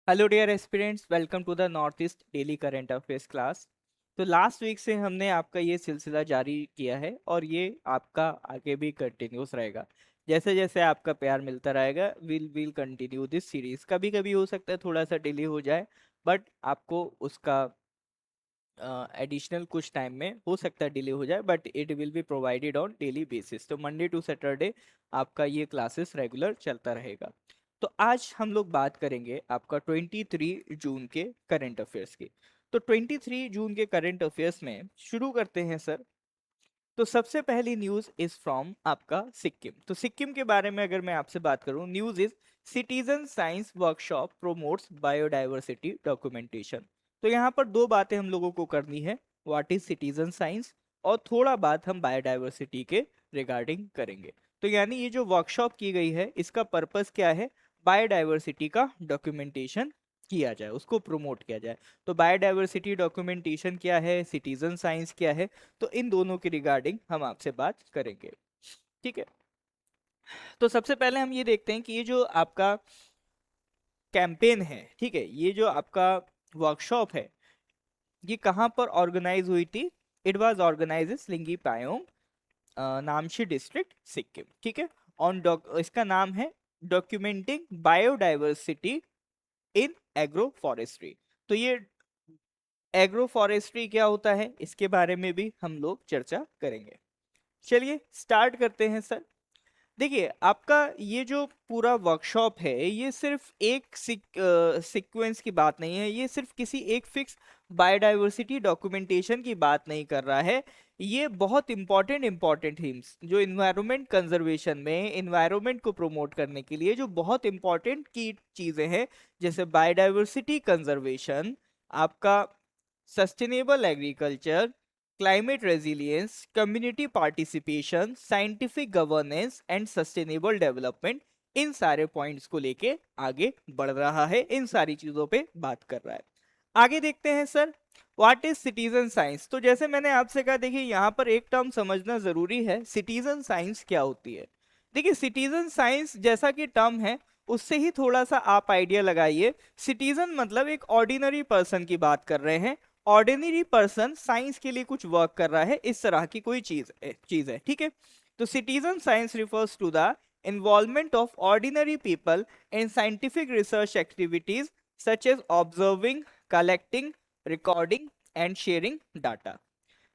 Hello dear aspirants, welcome to the North East daily current affairs class. तो last week से हमने आपका ये सिलसिला जारी किया है और ये आपका आगे भी कंटिन्यूस रहेगा। जैसे जैसे आपका प्यार मिलता रहेगा विल कंटिन्यू दिस सीरीज। कभी कभी हो सकता है थोड़ा सा डिले हो जाए, बट आपको उसका एडिशनल कुछ टाइम में हो सकता है डिले हो जाए, but it will be provided on daily basis. तो मंडे टू सैटरडे आपका ये क्लासेस रेगुलर चलता रहेगा। तो आज हम लोग बात करेंगे आपका 23 जून के करंट अफेयर्स की। तो 23 जून के करंट अफेयर्स में शुरू करते हैं सर। तो सबसे पहली न्यूज इज फ्रॉम आपका सिक्किम। तो सिक्किम के बारे में अगर मैं आपसे बात करूं, news is citizen science workshop promotes biodiversity documentation. तो यहाँ पर दो बातें हम लोगों को करनी है, व्हाट इज सिटीजन साइंस और थोड़ा बात हम बायोडाइवर्सिटी के रिगार्डिंग करेंगे। तो यानी ये जो वर्कशॉप की गई है इसका पर्पस क्या है, बायोडाइवर्सिटी का डॉक्यूमेंटेशन किया जाए, उसको प्रमोट किया जाए। तो बायोडाइवर्सिटी डॉक्यूमेंटेशन क्या है, सिटीजन साइंस क्या है, तो इन दोनों के रिगार्डिंग हम आपसे बात करेंगे। ठीक है। तो सबसे पहले हम ये देखते हैं कि ये जो आपका कैंपेन है, ठीक है, ये जो आपका वर्कशॉप है, ये कहाँ पर ऑर्गेनाइज हुई थी। It was organise in Slingi Payong, Namchi district, Sikkim. ठीक है। ऑन इसका नाम है documenting biodiversity in agro forestry. तो ये एग्रो फॉरेस्ट्री क्या होता है इसके बारे में भी हम लोग चर्चा करेंगे। चलिए स्टार्ट करते हैं सर। देखिए आपका ये जो पूरा वर्कशॉप है ये सिर्फ एक सीक्वेंस की बात नहीं है, ये सिर्फ किसी एक फिक्स बायोडाइवर्सिटी डॉक्यूमेंटेशन की बात नहीं कर रहा है। ये बहुत इंपॉर्टेंट थीम्स जो इन्वायरमेंट कंजर्वेशन में इन्वायरमेंट को प्रमोट करने के लिए जो बहुत इंपॉर्टेंट की चीजें हैं, जैसे बायोडाइवर्सिटी कंजर्वेशन, आपका sustainable agriculture, climate resilience, community participation, scientific governance and sustainable development, इन सारे पॉइंट्स को लेके आगे बढ़ रहा है, इन सारी चीजों पे बात कर रहा है। आगे देखते हैं sir, what is citizen science. तो जैसे मैंने आपसे कहा, देखिए यहाँ पर एक टर्म समझना जरूरी है, सिटीजन साइंस क्या होती है। देखिए सिटीजन साइंस जैसा कि टर्म है उससे ही थोड़ा सा आप आइडिया लगाइए। सिटीजन मतलब एक ऑर्डिनरी पर्सन की बात कर रहे हैं। ऑर्डिनरी पर्सन साइंस के लिए कुछ वर्क कर रहा है, इस तरह की कोई चीज है। ठीक है। तो citizen science refers to the involvement of ordinary people in scientific research activities such as observing, collecting, recording and sharing data.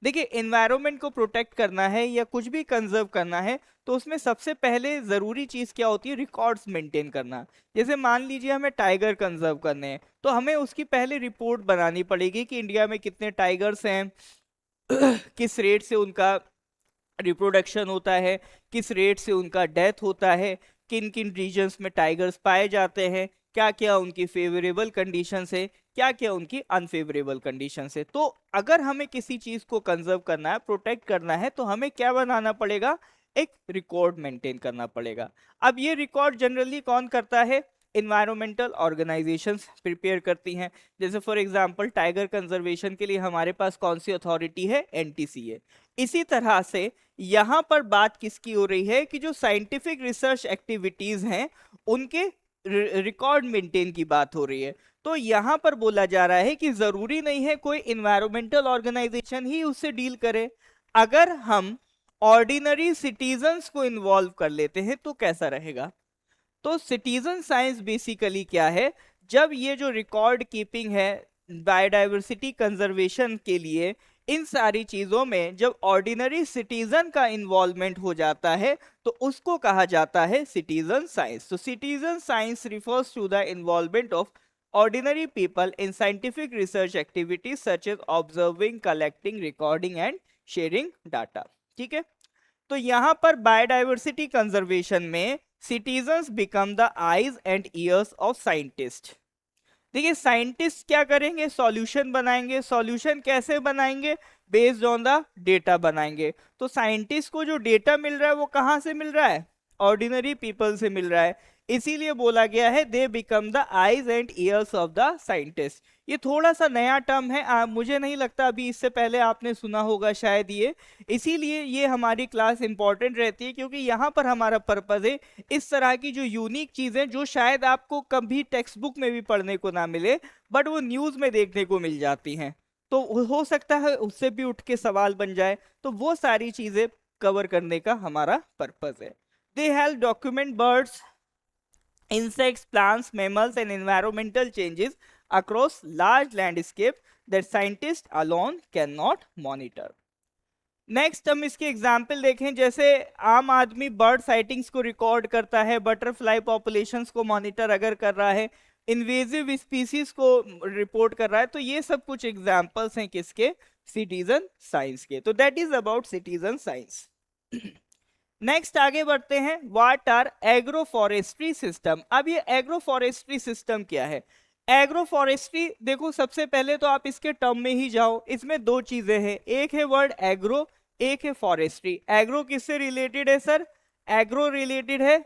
देखिए एनवायरनमेंट को प्रोटेक्ट करना है या कुछ भी कंजर्व करना है तो उसमें सबसे पहले जरूरी चीज क्या होती है, रिकॉर्ड्स मेंटेन करना। जैसे मान लीजिए हमें टाइगर कंजर्व करने हैं तो हमें उसकी पहले रिपोर्ट बनानी पड़ेगी कि इंडिया में कितने टाइगर्स हैं, किस रेट से उनका रिप्रोडक्शन होता है, किस रेट से उनका डेथ होता है, किन किन रीजन्स में टाइगर्स पाए जाते हैं, क्या क्या उनकी फेवरेबल कंडीशंस है, क्या क्या उनकी अनफेवरेबल कंडीशंस है। तो अगर हमें किसी चीज को कंजर्व करना है, प्रोटेक्ट करना है, तो हमें क्या बनाना पड़ेगा, एक रिकॉर्ड मेंटेन करना पड़ेगा। अब ये रिकॉर्ड जनरली कौन करता है, इन्वायरमेंटल ऑर्गेनाइजेशंस प्रिपेयर करती हैं। जैसे फॉर एग्जांपल टाइगर कंजर्वेशन के लिए हमारे पास कौन सी अथॉरिटी है, एनटीसीए। इसी तरह से यहाँ पर बात किसकी हो रही है कि जो साइंटिफिक रिसर्च एक्टिविटीज हैं उनके रिकॉर्ड मेंटेन की बात हो रही है। तो यहाँ पर बोला जा रहा है कि जरूरी नहीं है कोई इन्वायरमेंटल ऑर्गेनाइजेशन ही उससे डील करे। अगर हम ऑर्डिनरी सिटीजन्स को इन्वॉल्व कर लेते हैं तो कैसा रहेगा। तो सिटीजन साइंस बेसिकली क्या है, जब ये जो रिकॉर्ड कीपिंग है बायोडाइवर्सिटी कंजर्वेशन के लिए, इन सारी चीजों में जब ऑर्डिनरी सिटीजन का इन्वॉल्वमेंट हो जाता है तो उसको कहा जाता है सिटीजन साइंस। तो citizen science refers to the involvement of ordinary people in scientific research activities such as observing, collecting, recording and sharing data। ठीक है। तो यहां पर बायोडाइवर्सिटी कंजर्वेशन में citizens become the eyes and years of scientist. देखिए scientist क्या करेंगे, solution बनाएंगे। सॉल्यूशन कैसे बनाएंगे, बेस्ड ऑन द डेटा बनाएंगे। तो साइंटिस्ट को जो डेटा मिल रहा है वो कहां से मिल रहा है, ऑर्डिनरी पीपल से मिल रहा है। इसीलिए बोला गया है they become the eyes and years of the scientist. ये थोड़ा सा नया टर्म है, मुझे नहीं लगता अभी इससे पहले आपने सुना होगा शायद ये। इसीलिए ये हमारी क्लास इंपॉर्टेंट रहती है, क्योंकि यहाँ पर हमारा पर्पज है इस तरह की जो यूनिक चीजें जो शायद आपको कभी टेक्स्ट बुक में भी पढ़ने को ना मिले, बट वो न्यूज में देखने को मिल जाती हैं, तो हो सकता है उससे भी उठ के सवाल बन जाए, तो वो सारी चीजें कवर करने का हमारा पर्पज है। They help document birds, insects, plants, mammals, and environmental changes across large landscape that scientists alone cannot monitor. Next हम इसके एग्जाम्पल देखें, जैसे आम आदमी बर्ड साइटिंग्स को रिकॉर्ड करता है, बटरफ्लाई पॉपुलेशंस को मॉनिटर अगर कर रहा है, इन्वेजिव स्पीसीज को रिपोर्ट कर रहा है, तो ये सब कुछ एग्जाम्पल्स हैं किसके, सिटीजन साइंस के। तो that is about citizen science. Next आगे बढ़ते हैं, what are agro forestry system. अब ये एग्रो फॉरेस्ट्री सिस्टम क्या है? एग्रो फॉरेस्ट्री देखो, सबसे पहले तो आप इसके टर्म में ही जाओ, इसमें दो चीजें हैं, एक है वर्ड एग्रो, एक है फॉरेस्ट्री। एग्रो किससे रिलेटेड है सर? एग्रो रिलेटेड है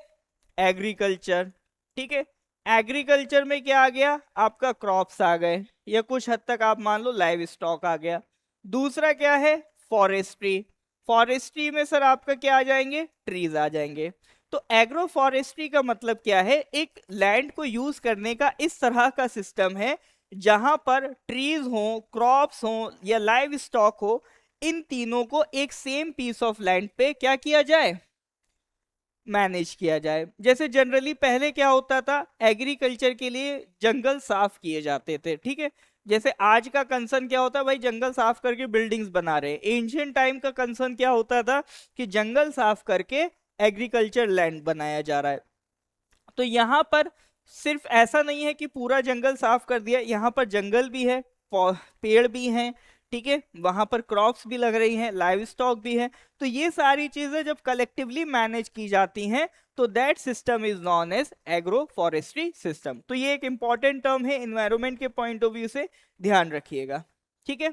एग्रीकल्चर, ठीक है। एग्रीकल्चर में क्या आ गया? आपका क्रॉप्स आ गए, या कुछ हद तक आप मान लो लाइव स्टॉक आ गया। दूसरा क्या है? फॉरेस्ट्री। फॉरेस्ट्री में सर आपका क्या आ जाएंगे? ट्रीज आ जाएंगे। तो एग्रो फॉरेस्ट्री का मतलब क्या है? एक लैंड को यूज करने का इस तरह का सिस्टम है जहां पर ट्रीज हो, क्रॉप्स हो या लाइव स्टॉक हो, इन तीनों को एक सेम पीस ऑफ लैंड पे क्या किया जाए? मैनेज किया जाए। जैसे जनरली पहले क्या होता था, एग्रीकल्चर के लिए जंगल साफ किए जाते थे, ठीक है। जैसे आज का कंसर्न क्या होता है, भाई जंगल साफ करके बिल्डिंग्स बना रहे हैं। एंशियंट टाइम का कंसर्न क्या होता था कि जंगल साफ करके एग्रीकल्चर लैंड बनाया जा रहा है। तो यहाँ पर सिर्फ ऐसा नहीं है कि पूरा जंगल साफ कर दिया, यहाँ पर जंगल भी है, पेड़ भी हैं, ठीक है, वहां पर क्रॉप्स भी लग रही हैं, लाइव स्टॉक भी है। तो ये सारी चीजें जब कलेक्टिवली मैनेज की जाती हैं तो that system is known as agro forestry system. तो ये एक इंपॉर्टेंट टर्म है, एनवायरनमेंट के पॉइंट ऑफ व्यू से ध्यान रखिएगा, ठीक है।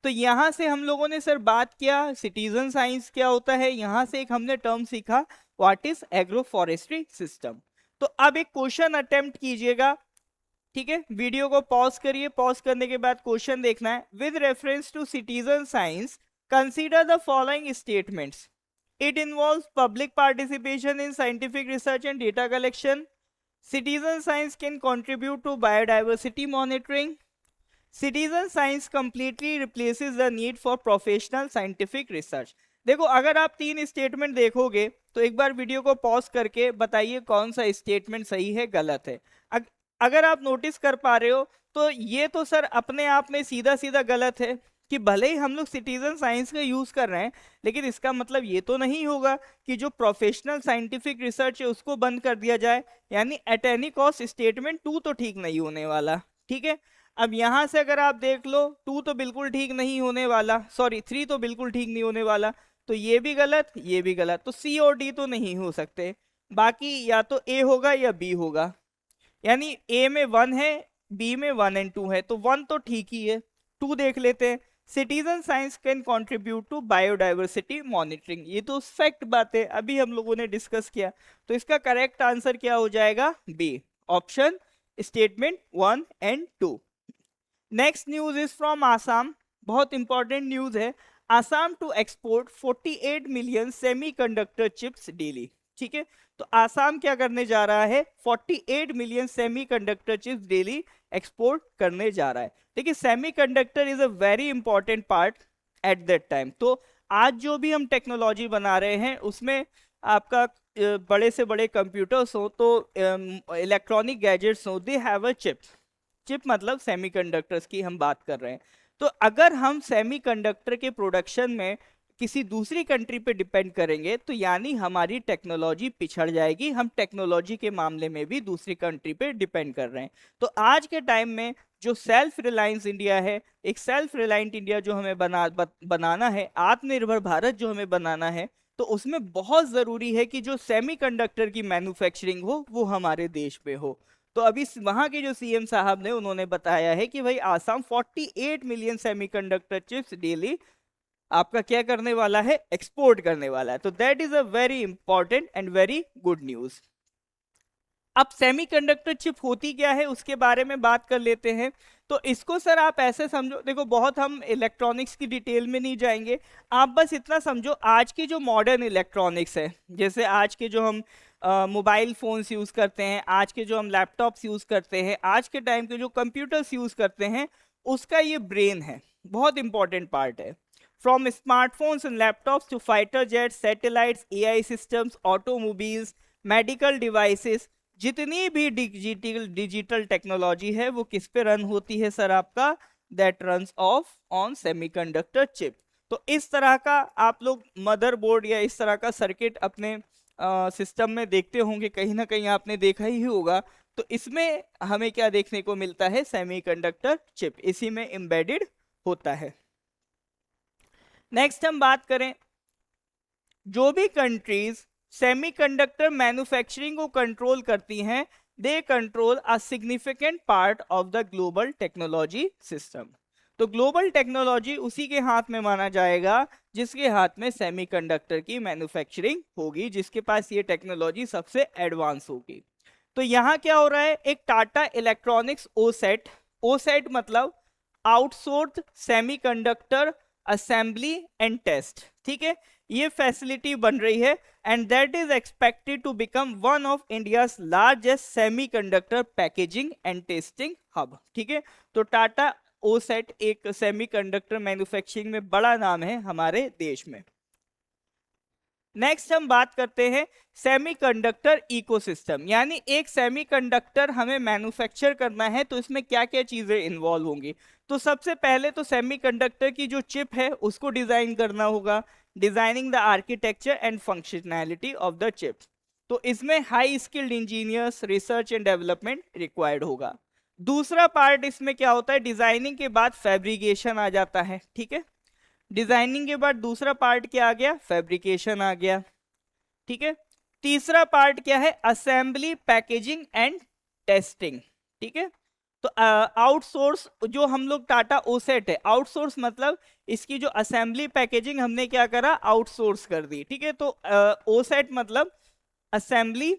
तो यहां से हम लोगों ने सर बात किया सिटीजन साइंस क्या होता है, यहां से एक हमने टर्म सीखा what is agro forestry system. तो अब एक क्वेश्चन अटेम्प्ट कीजिएगा, ठीक है। वीडियो को पॉज करिए, पॉज करने के बाद क्वेश्चन देखना है। With reference to citizen science consider the following statements. It involves public participation in scientific research and data collection. Citizen science can contribute to biodiversity monitoring. Citizen science completely replaces the need for professional scientific research. देखो, अगर आप तीन statement देखोगे तो एक बार video को pause करके बताइए कौन सा स्टेटमेंट सही है, गलत है। अगर आप नोटिस कर पा रहे हो तो ये तो सर अपने आप में सीधा सीधा गलत है कि भले ही हम लोग सिटीजन साइंस का यूज कर रहे हैं, लेकिन इसका मतलब ये तो नहीं होगा कि जो प्रोफेशनल साइंटिफिक रिसर्च है उसको बंद कर दिया जाए। यानी एट एनी कॉस्ट स्टेटमेंट 2 तो ठीक नहीं होने वाला, ठीक है। अब यहां से अगर आप देख लो 2 तो बिल्कुल ठीक नहीं होने वाला, सॉरी 3 तो बिल्कुल ठीक नहीं होने वाला, तो ये भी गलत, ये भी गलत, तो सी और डी तो नहीं हो सकते। बाकी या तो ए होगा या बी होगा, यानी ए में 1 है, बी में 1 एंड 2 है, तो 1 तो ठीक ही है, 2 देख लेते हैं। Citizen science can contribute to biodiversity monitoring, ये तो फैक्ट बात है, अभी हम लोगों ने डिस्कस किया। तो इसका करेक्ट आंसर क्या हो जाएगा? B option, statement 1 and 2। Next news is from Assam, बहुत इंपॉर्टेंट न्यूज है। Assam to export 48 million semiconductor chips daily, ठीक है। तो आसाम क्या करने जा रहा है? 48 million semiconductor chips daily export करने जा रहा है। देखिए, semiconductor is a very important part at that time. तो आज जो भी हम टेक्नोलॉजी बना रहे हैं उसमें आपका बड़े से बड़े कंप्यूटर्स हो, तो इलेक्ट्रॉनिक गैजेट्स हो, they have a chip. Chip मतलब सेमीकंडक्टर्स की हम बात कर रहे हैं। तो अगर हम सेमीकंडक्टर के प्रोडक्शन में किसी दूसरी कंट्री पे डिपेंड करेंगे तो यानी हमारी टेक्नोलॉजी पिछड़ जाएगी, हम टेक्नोलॉजी के मामले में भी दूसरी कंट्री पे डिपेंड कर रहे हैं। तो आज के टाइम में जो सेल्फ रिलायंस इंडिया है, एक सेल्फ रिलायंट इंडिया जो हमें बनाना है, आत्मनिर्भर भारत जो हमें बनाना है, तो उसमें बहुत जरूरी है कि जो सेमीकंडक्टर की मैन्युफैक्चरिंग हो वो हमारे देश पे हो। तो अभी वहां के जो सीएम साहब ने उन्होंने बताया है कि भाई Assam 48 million semiconductor chips daily आपका क्या करने वाला है? एक्सपोर्ट करने वाला है। तो that is a very important and very good news. अब सेमीकंडक्टर चिप होती क्या है उसके बारे में बात कर लेते हैं। तो इसको सर आप ऐसे समझो, देखो बहुत हम इलेक्ट्रॉनिक्स की डिटेल में नहीं जाएंगे, आप बस इतना समझो आज की जो मॉडर्न इलेक्ट्रॉनिक्स है, जैसे आज के जो हम मोबाइल फोन्स यूज करते हैं, आज के जो हम लैपटॉप्स यूज करते हैं, आज के टाइम के जो कंप्यूटर्स यूज करते हैं, उसका ये ब्रेन है, बहुत इंपॉर्टेंट पार्ट है। From smartphones and laptops to fighter jets, satellites, AI systems, automobiles, medical devices, जितनी भी डिजिटल टेक्नोलॉजी है वो किस पे रन होती है सर आपका, that runs off on semiconductor chip. तो इस तरह का आप लोग मदरबोर्ड या इस तरह का सर्किट अपने सिस्टम में देखते होंगे, कहीं ना कहीं आपने देखा ही होगा। तो इसमें हमें क्या देखने को मिलता है, सेमीकंडक्टर चिप इसी में एम्बेडेड होता है। नेक्स्ट हम बात करें, जो भी कंट्रीज सेमीकंडक्टर मैन्युफैक्चरिंग को कंट्रोल करती हैं, they control a significant part of the global technology system. तो ग्लोबल टेक्नोलॉजी उसी के हाथ में माना जाएगा जिसके हाथ में सेमीकंडक्टर की मैन्युफैक्चरिंग होगी, जिसके पास ये टेक्नोलॉजी सबसे एडवांस होगी। तो यहाँ क्या हो रहा है, एक टाटा इलेक्ट्रॉनिक्स ओसेट, ओसेट मतलब outsourced semiconductor assembly and test, ठीक है, ये फैसिलिटी बन रही है and that is expected to become one of India's largest semiconductor packaging and testing hub, ठीक है। तो टाटा ओसेट एक सेमीकंडक्टर मैन्युफैक्चरिंग में बड़ा नाम है हमारे देश में। नेक्स्ट हम बात करते हैं सेमीकंडक्टर इकोसिस्टम, यानी एक सेमीकंडक्टर हमें मैन्युफैक्चर करना है तो इसमें क्या क्या चीजें इन्वॉल्व होंगी। तो सबसे पहले तो सेमीकंडक्टर की जो चिप है उसको डिजाइन करना होगा, designing the architecture and functionality of the chip. तो इसमें high skilled engineers, research and development required होगा। दूसरा पार्ट इसमें क्या होता है, डिजाइनिंग के बाद फैब्रिकेशन आ जाता है, ठीक है। डिजाइनिंग के बाद दूसरा पार्ट क्या आ गया, फैब्रिकेशन आ गया, ठीक है। तीसरा पार्ट क्या है, असेंबली, पैकेजिंग एंड टेस्टिंग, ठीक है। तो आउटसोर्स जो हम लोग टाटा ओसेट है, आउटसोर्स मतलब इसकी जो असेंबली पैकेजिंग हमने क्या करा, आउटसोर्स कर दी, ठीक है। तो ओसेट मतलब असेंबली,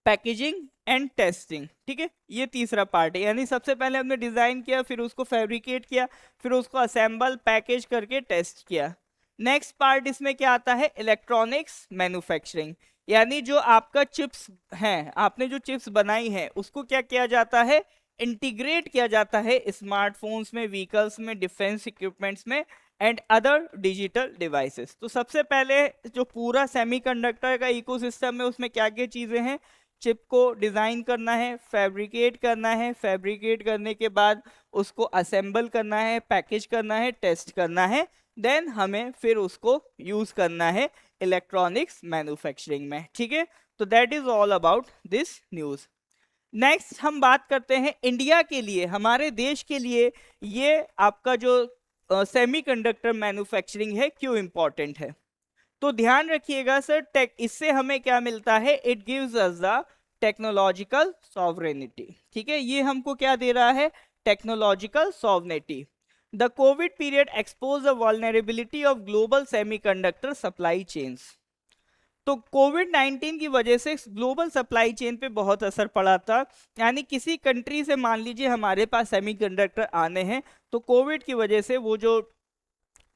पैकेजिंग एंड टेस्टिंग, ठीक है, ये तीसरा पार्ट है। यानी सबसे पहले हमने डिजाइन किया, फिर उसको फैब्रिकेट किया, फिर उसको असेंबल पैकेज करके टेस्ट किया। नेक्स्ट पार्ट इसमें क्या आता है, इलेक्ट्रॉनिक्स मैन्युफैक्चरिंग, यानी जो आपका चिप्स हैं, आपने जो चिप्स बनाई है उसको क्या किया जाता है, इंटीग्रेट किया जाता है स्मार्टफोन्स में, व्हीकल्स में, डिफेंस इक्विपमेंट्स में एंड अदर डिजिटल डिवाइसेस। तो सबसे पहले जो पूरा सेमीकंडक्टर का इकोसिस्टम है उसमें क्या क्या चीजें हैं, चिप को डिजाइन करना है, फैब्रिकेट करना है, फैब्रिकेट करने के बाद उसको असेंबल करना है, पैकेज करना है, टेस्ट करना है, देन हमें फिर उसको यूज करना है इलेक्ट्रॉनिक्स मैन्युफैक्चरिंग में, ठीक है। तो that is all about this news. Next हम बात करते हैं इंडिया के लिए, हमारे देश के लिए ये आपका जो सेमीकंडक्टर मैन्युफैक्चरिंग है क्यों इंपॉर्टेंट है। तो ध्यान रखिएगा सर, टेक इससे हमें क्या मिलता है, it gives us the technological sovereignty, ठीक है, ये हमको क्या दे रहा है, technological sovereignty. The Covid period expose the vulnerability of global semiconductor supply chains. तो कोविड 19 की वजह से ग्लोबल सप्लाई चेन पे बहुत असर पड़ा था, यानी किसी कंट्री से मान लीजिए हमारे पास सेमीकंडक्टर आने हैं, तो कोविड की वजह से वो जो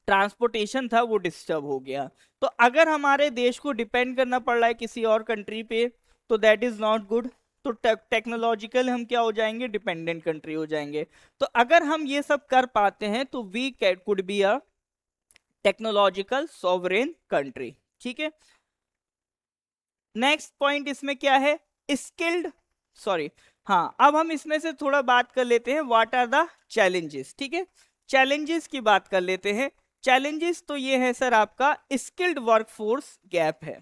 ट्रांसपोर्टेशन था वो डिस्टर्ब हो गया। तो अगर हमारे देश को डिपेंड करना पड़ रहा है किसी और कंट्री पे, तो दैट इज नॉट गुड। तो टेक्नोलॉजिकल हम क्या हो जाएंगे, डिपेंडेंट कंट्री हो जाएंगे। तो अगर हम ये सब कर पाते हैं तो we could be a technological sovereign country, ठीक है। नेक्स्ट पॉइंट इसमें क्या है, स्किल्ड, सॉरी, हाँ, अब हम इसमें से थोड़ा बात कर लेते हैं, व्हाट आर द चैलेंजेस, ठीक है। चैलेंजेस की बात कर लेते हैं। चैलेंजेस तो ये है सर, आपका स्किल्ड वर्कफोर्स गैप है,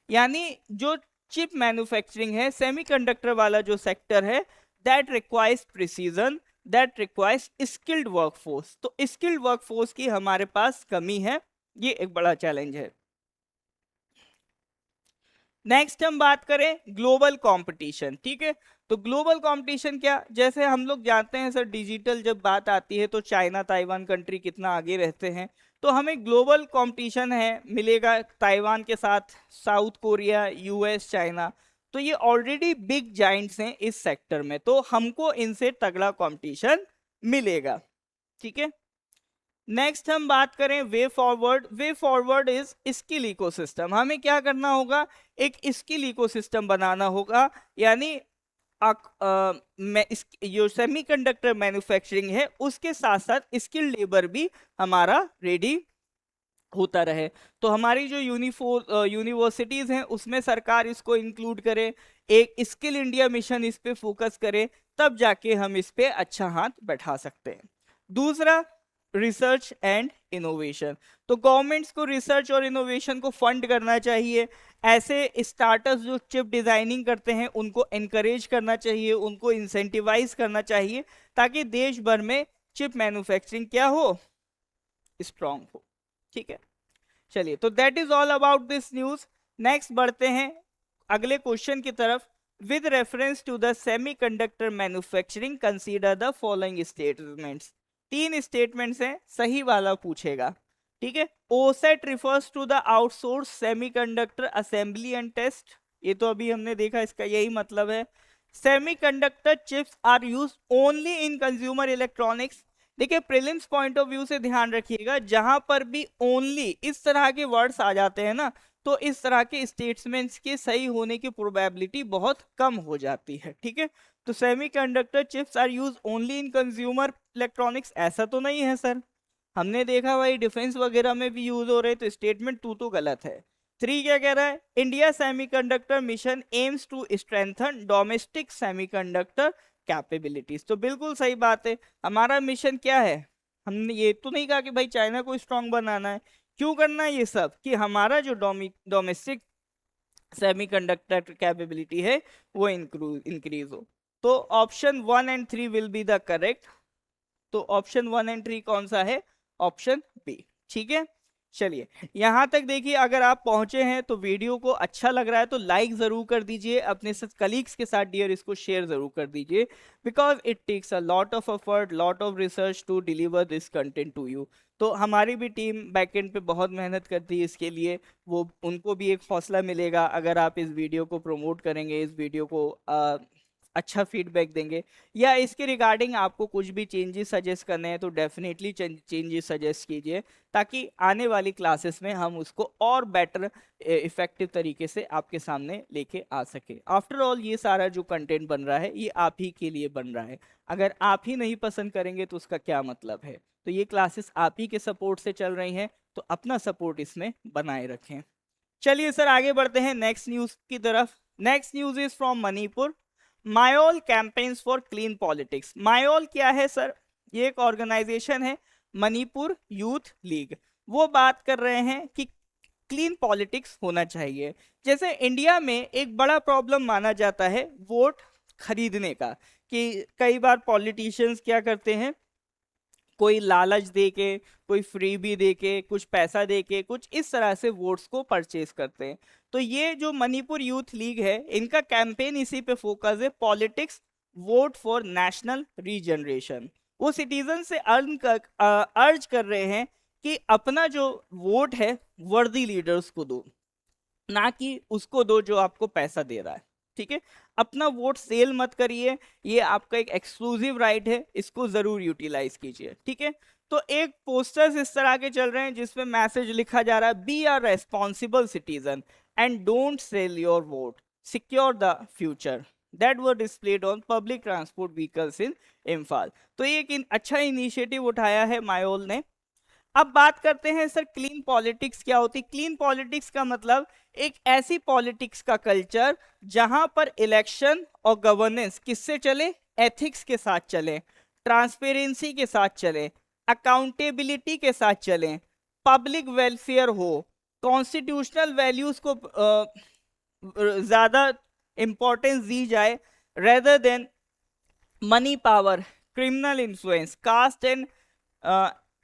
यानी जो चिप मैन्युफैक्चरिंग है, सेमीकंडक्टर वाला जो सेक्टर है, that requires precision, that requires skilled workforce. तो स्किल्ड वर्कफोर्स की हमारे पास कमी है, ये एक बड़ा चैलेंज है। नेक्स्ट हम बात करें ग्लोबल कंपटीशन, ठीक है। तो ग्लोबल कंपटीशन क्या, जैसे हम लोग जानते हैं सर, डिजिटल जब बात आती है तो चाइना, ताइवान कंट्री कितना आगे रहते हैं। तो हमें ग्लोबल कंपटीशन है मिलेगा ताइवान के साथ, साउथ कोरिया, यूएस, चाइना। तो तो ये ऑलरेडी बिग जाइंट्स हैं इस सेक्टर में, तो हमको इनसे तगड़ा कंपटीशन मिलेगा। ठीक है, नेक्स्ट हम बात करें way forward. Way forward is skill ecosystem. हमें क्या करना होगा, एक स्किल इकोसिस्टम बनाना होगा, यानी जो सेमीकंडक्टर मैन्युफैक्चरिंग है उसके साथ साथ स्किल लेबर भी हमारा रेडी होता रहे। तो हमारी जो यूनिवर्सिटीज हैं उसमें सरकार इसको इंक्लूड करे, एक स्किल इंडिया मिशन इस पे फोकस करे, तब जाके हम इस पे अच्छा हाथ बैठा सकते हैं। दूसरा, रिसर्च एंड इनोवेशन। तो गवर्नमेंट्स को रिसर्च और इनोवेशन को फंड करना चाहिए। ऐसे स्टार्टअप्स जो चिप डिजाइनिंग करते हैं उनको एनकरेज करना चाहिए, उनको इंसेंटिवाइज करना चाहिए, ताकि देश भर में चिप मैन्युफैक्चरिंग क्या हो, स्ट्रांग हो। ठीक है, चलिए, तो that is all about this news. Next बढ़ते हैं अगले क्वेश्चन की तरफ। With reference to the semiconductor manufacturing consider the following statements. तीन स्टेटमेंट्स हैं, सही वाला पूछेगा। ठीक है, OSAT refers to the outsource semiconductor assembly and test, ये तो अभी हमने देखा, इसका यही मतलब है। Semiconductor chips are used only in consumer electronics. देखिए, प्रीलिम्स पॉइंट ऑफ व्यू से ध्यान रखिएगा, जहां पर भी ओनली इस तरह के वर्ड्स आ जाते हैं ना, तो इस तरह के स्टेटमेंट्स के सही होने की प्रोबेबिलिटी बहुत कम हो जाती है। ठीक है, तो semiconductor chips are use only in consumer electronics, ऐसा तो नहीं है सर। हमने देखा भाई डिफेंस वगैरह में भी यूज हो रहे, तो स्टेटमेंट टू तो गलत है। थ्री क्या कह रहा है, India semiconductor mission aims to strengthen domestic semiconductor capabilities. तो बिल्कुल सही बात है, हमारा मिशन क्या है, हमने ये तो नहीं कहा कि भाई चाइना को स्ट्रांग बनाना है। क्यों करना है ये सब, कि हमारा जो डोमेस्टिक सेमीकंडक्टर कैपेबिलिटी है वो इंक्रीज हो। तो ऑप्शन 1 और 3 विल बी द करेक्ट। तो ऑप्शन 1 और 3 कौन सा है, ऑप्शन बी। ठीक है, चलिए, यहां तक देखिए, अगर आप पहुंचे हैं तो वीडियो को अच्छा लग रहा है तो लाइक जरूर कर दीजिए, अपने कलीग्स के साथ डियर इसको शेयर जरूर कर दीजिए, because it takes a lot of effort, lot of research to deliver this content to you. तो हमारी भी टीम बैकएंड पे बहुत मेहनत करती है इसके लिए, वो उनको भी एक हौसला मिलेगा अगर आप इस वीडियो को प्रमोट करेंगे, इस वीडियो को अच्छा फीडबैक देंगे, या इसके रिगार्डिंग आपको कुछ भी चेंजेस सजेस्ट करने हैं तो डेफिनेटली चेंजेस सजेस्ट कीजिए, ताकि आने वाली क्लासेस में हम उसको और बेटर इफेक्टिव तरीके से आपके सामने लेके आ सके। आफ्टर ऑल ये सारा जो कंटेंट बन रहा है ये आप ही के लिए बन रहा है, अगर आप ही नहीं पसंद करेंगे तो उसका क्या मतलब है। तो ये क्लासेस आप ही के सपोर्ट से चल रही हैं, तो अपना सपोर्ट इसमें बनाए रखें। चलिए सर, आगे बढ़ते हैं नेक्स्ट न्यूज की तरफ। Next news is from Manipur. Mayol campaigns for clean politics. Mayol क्या है सर, ये एक ऑर्गेनाइजेशन है, मणिपुर यूथ लीग। वो बात कर रहे हैं कि क्लीन पॉलिटिक्स होना चाहिए। जैसे इंडिया में एक बड़ा प्रॉब्लम माना जाता है वोट खरीदने का, कि कई बार पॉलिटिशियंस क्या करते हैं, कोई लालच दे के, कोई फ्री भी दे के, कुछ पैसा दे के, कुछ इस तरह से वोट्स को परचेज करते हैं। तो ये जो मणिपुर यूथ लीग है, इनका कैंपेन इसी पे फोकस है, politics vote for national regeneration. वो सिटीजन से अर्ज कर रहे हैं कि अपना जो वोट है वर्दी लीडर्स को दो, ना कि उसको दो जो आपको पैसा दे रहा है। ठीक है, अपना वोट सेल मत करिए, ये आपका एक एक्सक्लूसिव राइट है, इसको जरूर यूटिलाइज कीजिए। ठीक है, तो एक पोस्टर्स इस तरह के चल रहे हैं जिसमें मैसेज लिखा जा रहा है, be are responsible citizen and don't sell your vote, secure the future, that were displayed on public transport vehicles in Imphal. तो ये एक अच्छा इनिशिएटिव उठाया है मायोल ने। अब बात करते हैं सर, क्लीन पॉलिटिक्स क्या होती है। क्लीन पॉलिटिक्स का मतलब एक ऐसी पॉलिटिक्स का कल्चर जहां पर इलेक्शन और गवर्नेंस किससे चले, एथिक्स के साथ चले, ट्रांसपेरेंसी के साथ चले, अकाउंटेबिलिटी के साथ चले, पब्लिक वेलफेयर हो, कॉन्स्टिट्यूशनल वैल्यूज को ज्यादा इंपॉर्टेंस दी जाए, rather than money power, criminal influence,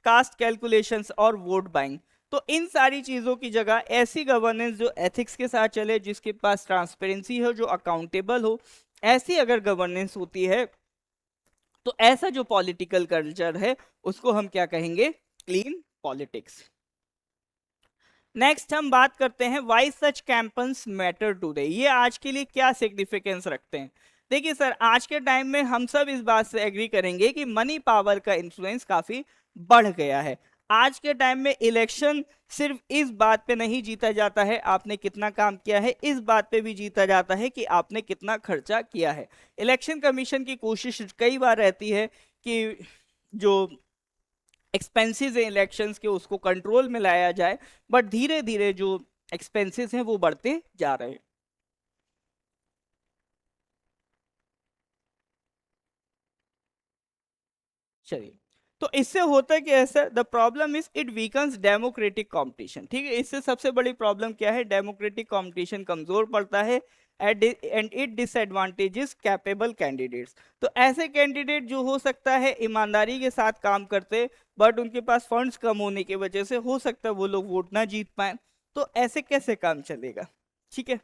caste calculations और वोट बाइंग। तो इन सारी चीजों की जगह ऐसी गवर्नेंस जो एथिक्स के साथ चले, जिसके पास ट्रांसपेरेंसी हो, जो अकाउंटेबल हो, ऐसी अगर गवर्नेंस होती है तो ऐसा जो पॉलिटिकल कल्चर है उसको हम क्या कहेंगे, क्लीन पॉलिटिक्स। नेक्स्ट हम बात करते हैं why such campaigns matter today, ये आज के लिए क्या सिग्निफिकेंस रखते हैं। देखिए सर, आज के टाइम में हम सब इस बात से एग्री करेंगे कि मनी पावर का इन्फ्लुएंस काफी बढ़ गया है। आज के टाइम में इलेक्शन सिर्फ इस बात पे नहीं जीता जाता है आपने कितना काम किया है, इस बात पे भी जीता जाता है कि आपने कितना खर्चा किया है। इलेक्शन कमीशन की कोशिश कई बार रहती है कि जो एक्सपेंसेस हैं इलेक्शंस के उसको कंट्रोल में लाया जाए, बट धीरे धीरे जो एक्सपेंसेस हैं वो बढ़ते जा रहे हैं। चलिए, तो इससे होता है कि ऐसा the problem is it weakens democratic competition. ठीक है, इससे सबसे बड़ी प्रॉब्लम क्या है, डेमोक्रेटिक कंपटीशन कमजोर पड़ता है and it disadvantages capable candidates. तो ऐसे कैंडिडेट जो हो सकता है ईमानदारी के साथ काम करते, बट उनके पास फंड्स कम होने की वजह से हो सकता है वो लोग वोट ना जीत पाए, तो ऐसे कैसे काम चलेगा। ठीक है,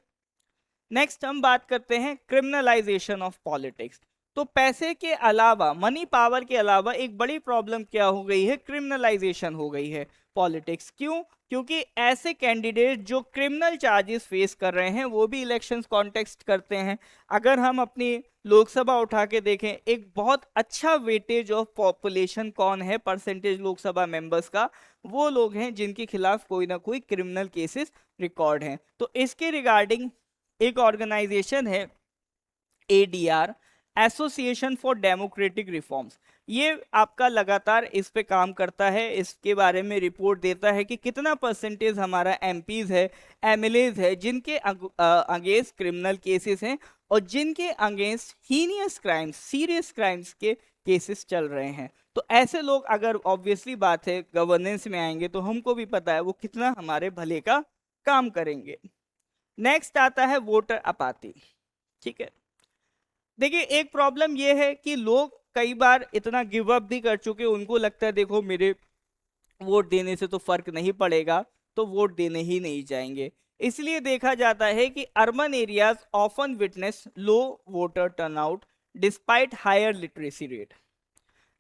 नेक्स्ट हम बात करते हैं क्रिमिनलाइजेशन ऑफ पॉलिटिक्स। तो पैसे के अलावा, मनी पावर के अलावा एक बड़ी प्रॉब्लम क्या हो गई है, क्रिमिनलाइजेशन हो गई है पॉलिटिक्स। क्यों? क्योंकि ऐसे कैंडिडेट जो क्रिमिनल चार्जेस फेस कर रहे हैं वो भी इलेक्शंस कॉन्टेक्स्ट करते हैं। अगर हम अपनी लोकसभा उठा के देखें, एक बहुत अच्छा वेटेज ऑफ पॉपुलेशन कौन है, परसेंटेज लोकसभा मेंबर्स का, वो लोग हैं जिनके खिलाफ कोई ना कोई क्रिमिनल केसेस रिकॉर्ड हैं। तो इसके रिगार्डिंग एक ऑर्गेनाइजेशन है ADR, association for democratic reforms, ये आपका लगातार इस पे काम करता है, इसके बारे में रिपोर्ट देता है कि कितना परसेंटेज हमारा एमपीज है, एमएलएज है जिनके अगेंस्ट क्रिमिनल केसेस हैं और जिनके against heinous crimes, serious crimes के केसेस चल रहे हैं। तो ऐसे लोग अगर ऑब्वियसली बात है गवर्नेंस में आएंगे तो हमको भी पता है वो कितना हमारे भले का काम करेंगे। नेक्स्ट आता है वोटर अपाती। ठीक है, देखिए एक प्रॉब्लम ये है कि लोग कई बार इतना गिव अप भी कर चुके, उनको लगता है देखो मेरे वोट देने से तो फर्क नहीं पड़ेगा, तो वोट देने ही नहीं जाएंगे। इसलिए देखा जाता है कि urban areas often witness low voter turnout despite higher literacy rate.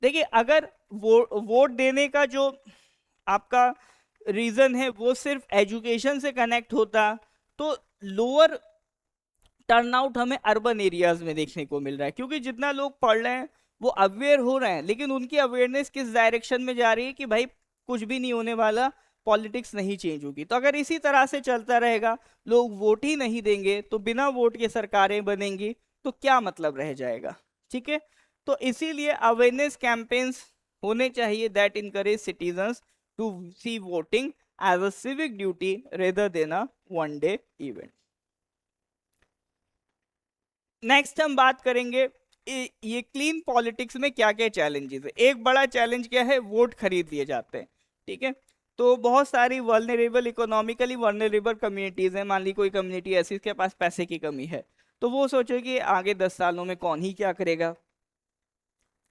देखिए अगर वोट देने का जो आपका रीजन है वो सिर्फ एजुकेशन से कनेक्ट होता, तो लोअर टर्नआउट हमें अर्बन एरियाज में देखने को मिल रहा है, क्योंकि जितना लोग पढ़ रहे हैं वो अवेयर हो रहे हैं, लेकिन उनकी अवेयरनेस किस डायरेक्शन में जा रही है कि भाई कुछ भी नहीं होने वाला, पॉलिटिक्स नहीं चेंज होगी। तो अगर इसी तरह से चलता रहेगा, लोग वोट ही नहीं देंगे, तो बिना वोट के सरकारें बनेंगी, तो क्या मतलब रह जाएगा। ठीक है, तो इसीलिए अवेयरनेस कैंपेन्स होने चाहिए that encourage citizens to see voting as a civic duty rather than a one day event. Next हम बात करेंगे ये क्लीन पॉलिटिक्स में क्या क्या चैलेंजेस है। एक बड़ा चैलेंज क्या है, वोट खरीद लिए जाते हैं। ठीक है, तो बहुत सारी वर्नरेबल, इकोनॉमिकली वर्नरेबल कम्युनिटीज हैं, मान ली कोई कम्युनिटी ऐसी इसके पास पैसे की कमी है, तो वो सोचे कि आगे 10 सालों में कौन ही क्या करेगा,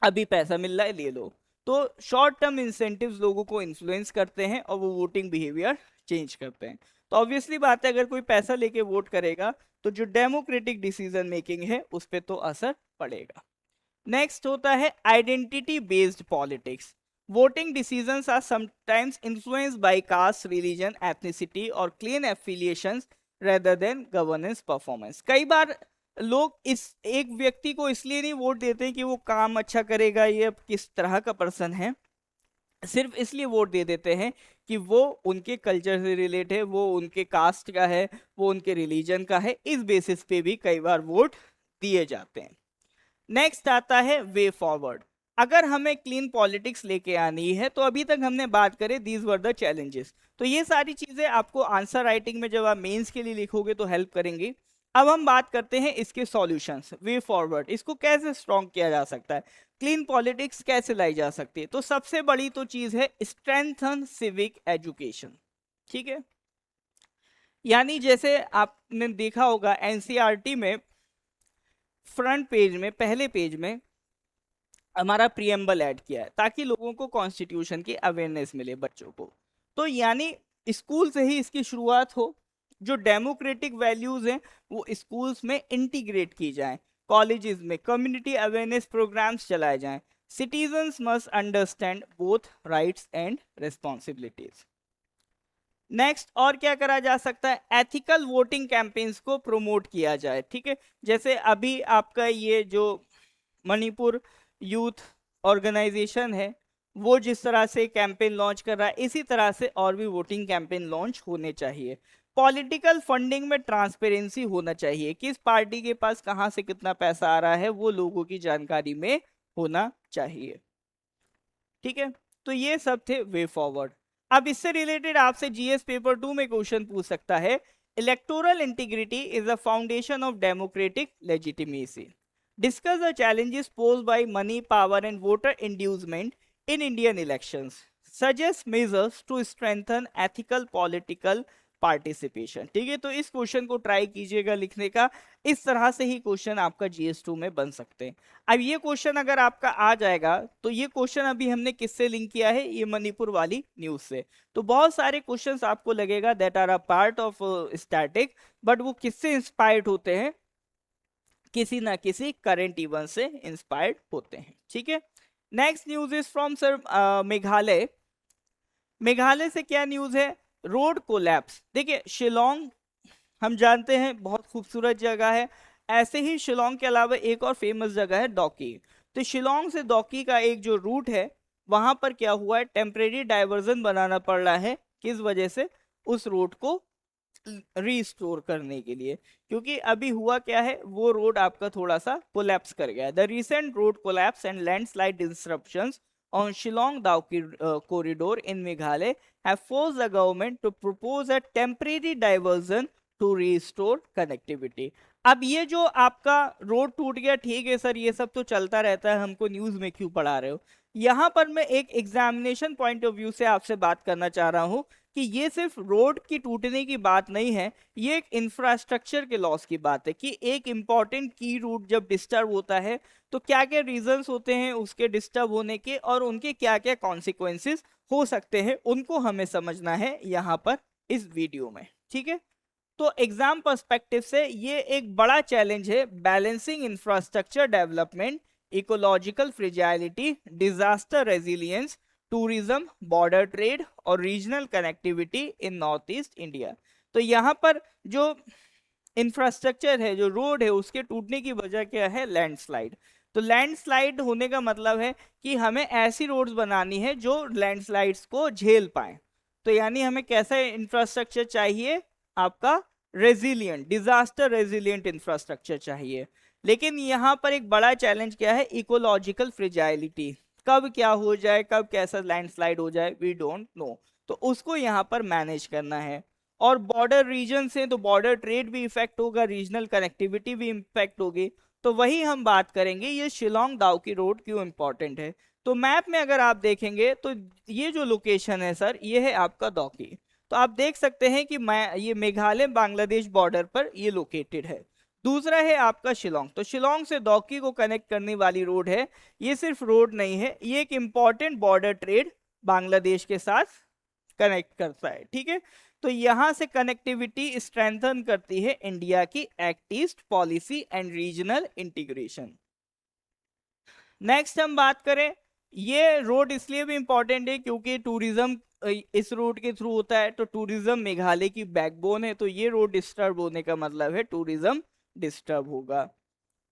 अभी पैसा मिल रहा है ले लो। तो शॉर्ट टर्म इंसेंटिव्स लोगों को इन्फ्लुएंस करते हैं और वो वोटिंग बिहेवियर चेंज करते हैं। तो ऑब्वियसली बात है अगर कोई पैसा लेके वोट करेगा तो जो डेमोक्रेटिक डिसीजन मेकिंग है उस पर तो असर पड़ेगा। नेक्स्ट होता है identity based politics. Voting decisions are sometimes influenced by caste, religion, ethnicity और clan affiliations rather than governance performance. कई बार लोग इस एक व्यक्ति को इसलिए नहीं वोट देते हैं कि वो काम अच्छा करेगा, ये किस तरह का पर्सन है, सिर्फ इसलिए वोट दे देते हैं कि वो उनके कल्चर से रिलेट है, वो उनके कास्ट का है, वो उनके रिलीजन का है, इस बेसिस पे भी कई बार वोट दिए जाते हैं। नेक्स्ट आता है वे फॉरवर्ड। अगर हमें क्लीन पॉलिटिक्स लेके आनी है तो अभी तक हमने बात करें दीज वर द चैलेंजेस, तो ये सारी चीजें आपको आंसर राइटिंग में जब आप मेंस के लिए लिखोगे तो हेल्प करेंगी। अब हम बात करते हैं इसके सॉल्यूशंस, वे फॉरवर्ड, इसको कैसे स्ट्रॉन्ग किया जा सकता है, क्लीन पॉलिटिक्स कैसे लाई जा सकती है। तो सबसे बड़ी तो चीज है स्ट्रेंथन सिविक एजुकेशन। ठीक है, यानी जैसे आपने देखा होगा एनसीईआरटी में फ्रंट पेज में, पहले पेज में हमारा प्रियम्बल ऐड किया है ताकि लोगों को कॉन्स्टिट्यूशन की अवेयरनेस मिले बच्चों को। तो यानी स्कूल से ही इसकी शुरुआत हो, जो डेमोक्रेटिक वैल्यूज हैं वो स्कूल्स में इंटीग्रेट की जाए, कॉलेजेस में कम्युनिटी अवेयरनेस प्रोग्राम्स चलाए जाएं, citizens must understand both rights and responsibilities. Next और क्या करा जा सकता है, एथिकल वोटिंग कैंपेन्स को प्रमोट किया जाए, ठीक है। जैसे अभी आपका ये जो मणिपुर यूथ ऑर्गेनाइजेशन है वो जिस तरह से कैंपेन लॉन्च कर रहा है, इसी तरह से और भी वोटिंग कैंपेन लॉन्च होने चाहिए। पॉलिटिकल फंडिंग में ट्रांसपेरेंसी होना चाहिए, किस पार्टी के पास कहां से कितना पैसा आ रहा है वो लोगों की जानकारी में होना चाहिए, ठीक है। तो ये सब थे वे फॉरवर्ड। अब इससे रिलेटेड आपसे जीएस पेपर 2 में क्वेश्चन पूछ सकता है, electoral integrity is the foundation of democratic legitimacy, discuss the challenges posed by money power and voter inducement in Indian elections, suggest measures to strengthen ethical political participation, ठीक है। तो इस question को try कीजिएगा लिखने का, इस तरह से ही क्वेश्चन आपका जीएस 2 में बन सकते हैं। अब ये क्वेश्चन अगर आपका आ जाएगा तो ये क्वेश्चन अभी हमने किससे लिंक किया है, ये मणिपुर वाली न्यूज से। तो बहुत सारे क्वेश्चंस आपको लगेगा that are a part of static, but वो किससे इंस्पायर्ड होते हैं, किसी ना किसी करंट इवेंट से इंस्पायर्ड होते हैं, ठीक है। Next news is from sir Meghalaya. Meghalaya से क्या न्यूज है, रोड कोलैप्स। देखिए शिलोंग हम जानते हैं बहुत खूबसूरत जगह है, ऐसे ही शिलोंग के अलावा एक और फेमस जगह है डॉकी। तो शिलोंग से डॉकी का एक जो रूट है वहां पर क्या हुआ है, टेम्परेरी डाइवर्जन बनाना पड़ रहा है, किस वजह से, उस रोड को रीस्टोर करने के लिए, क्योंकि अभी हुआ क्या है, वो रोड आपका थोड़ा सा कोलैप्स कर गया है। The recent road collapse and landslide disruptions on Shillong Dawki corridor in Meghalaya have forced the government to propose a temporary diversion to restore connectivity। अब ये जो आपका रोड टूट गया, ठीक है सर ये सब तो चलता रहता है, हमको न्यूज में क्यों पढ़ा रहे हो, यहां पर मैं एक एग्जामिनेशन पॉइंट ऑफ व्यू से आपसे बात करना चाह रहा हूं कि ये सिर्फ रोड की टूटने की बात नहीं है, ये एक इंफ्रास्ट्रक्चर के लॉस की बात है कि एक इंपॉर्टेंट की रूट जब डिस्टर्ब होता है तो क्या क्या रीजंस होते हैं उसके डिस्टर्ब होने के, और उनके क्या क्या कॉन्सिक्वेंसेस हो सकते हैं, उनको हमें समझना है यहाँ पर इस वीडियो में, ठीक है। तो एग्जाम पर्सपेक्टिव से ये एक बड़ा चैलेंज है, balancing infrastructure development, ecological fragility, disaster resilience, tourism, border trade और regional connectivity in North East India. तो यहाँ पर जो इंफ्रास्ट्रक्चर है, जो रोड है, उसके टूटने की वजह क्या है, लैंडस्लाइड। तो लैंडस्लाइड होने का मतलब है कि हमें ऐसी रोड्स बनानी है जो लैंडस्लाइड्स को झेल पाए। तो यानी हमें कैसा इंफ्रास्ट्रक्चर चाहिए, आपका रेजिलियंट, डिजास्टर रेजिलियंट इंफ्रास्ट्रक्चर चाहिए। लेकिन यहाँ पर एक बड़ा चैलेंज क्या है, इकोलॉजिकल फ्रेजाइलिटी, कब क्या हो जाए, कब कैसा लैंडस्लाइड हो जाए, वी डोंट नो। तो उसको यहाँ पर मैनेज करना है। और बॉर्डर रीजन से तो बॉर्डर ट्रेड भी इफेक्ट होगा, रीजनल कनेक्टिविटी भी इम्पैक्ट होगी। तो वही हम बात करेंगे, ये शिलोंग दाउकी रोड क्यों इंपॉर्टेंट है। तो मैप में अगर आप देखेंगे तो ये जो लोकेशन है सर, ये है आपका दौकी। तो आप देख सकते हैं कि ये मेघालय बांग्लादेश बॉर्डर पर ये लोकेटेड है। दूसरा है आपका शिलोंग, तो शिलोंग से दौकी को कनेक्ट करने वाली रोड है। ये सिर्फ रोड नहीं है, ये एक इंपॉर्टेंट बॉर्डर ट्रेड बांग्लादेश के साथ कनेक्ट करता है, ठीक है। तो यहां से कनेक्टिविटी स्ट्रेंथन करती है इंडिया की act east policy and regional integration. Next हम बात करें, ये रोड इसलिए भी इंपॉर्टेंट है क्योंकि टूरिज्म इस रोड के थ्रू होता है, तो टूरिज्म मेघालय की बैकबोन है, तो ये रोड डिस्टर्ब होने का मतलब है टूरिज्म डिस्टर्ब होगा।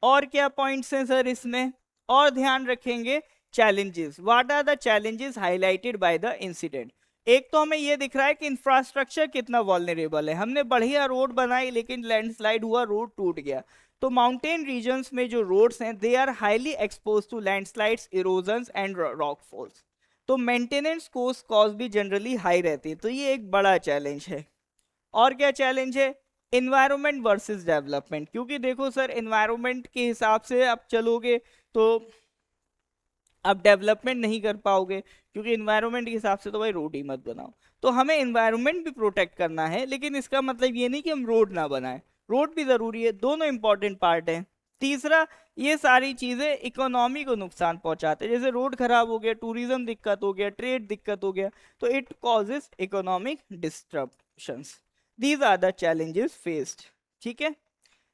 और क्या पॉइंट्स हैं सर इसमें, और ध्यान रखेंगे challenges, what are the challenges highlighted by the incident. एक तो हमें ये दिख रहा है कि इंफ्रास्ट्रक्चर कितना वल्नरेबल है, हमने बढ़िया रोड बनाई लेकिन लैंडस्लाइड हुआ, रोड टूट गया। तो माउंटेन रीजन्स में जो रोड्स हैं they are highly expose to landslides, erosions and rock falls. तो मेंटेनेंस कॉस्ट भी जनरली हाई रहती है, तो ये एक बड़ा चैलेंज है। और क्या चैलेंज है, इन्वायरमेंट वर्सेस डेवलपमेंट, क्योंकि देखो सर इन्वायरमेंट के हिसाब से आप चलोगे तो आप डेवलपमेंट नहीं कर पाओगे, क्योंकि इन्वायरमेंट के हिसाब से तो भाई रोड ही मत बनाओ। तो हमें इन्वायरमेंट भी प्रोटेक्ट करना है, लेकिन इसका मतलब ये नहीं कि हम रोड ना बनाएं, रोड भी जरूरी है, दोनों इंपॉर्टेंट पार्ट है। तीसरा, ये सारी चीजें इकोनॉमी को नुकसान पहुंचाते हैं, जैसे रोड खराब हो गया, टूरिज्म दिक्कत हो गया, ट्रेड दिक्कत हो गया, तो it causes economic disruptions. These are the challenges faced, ठीक है।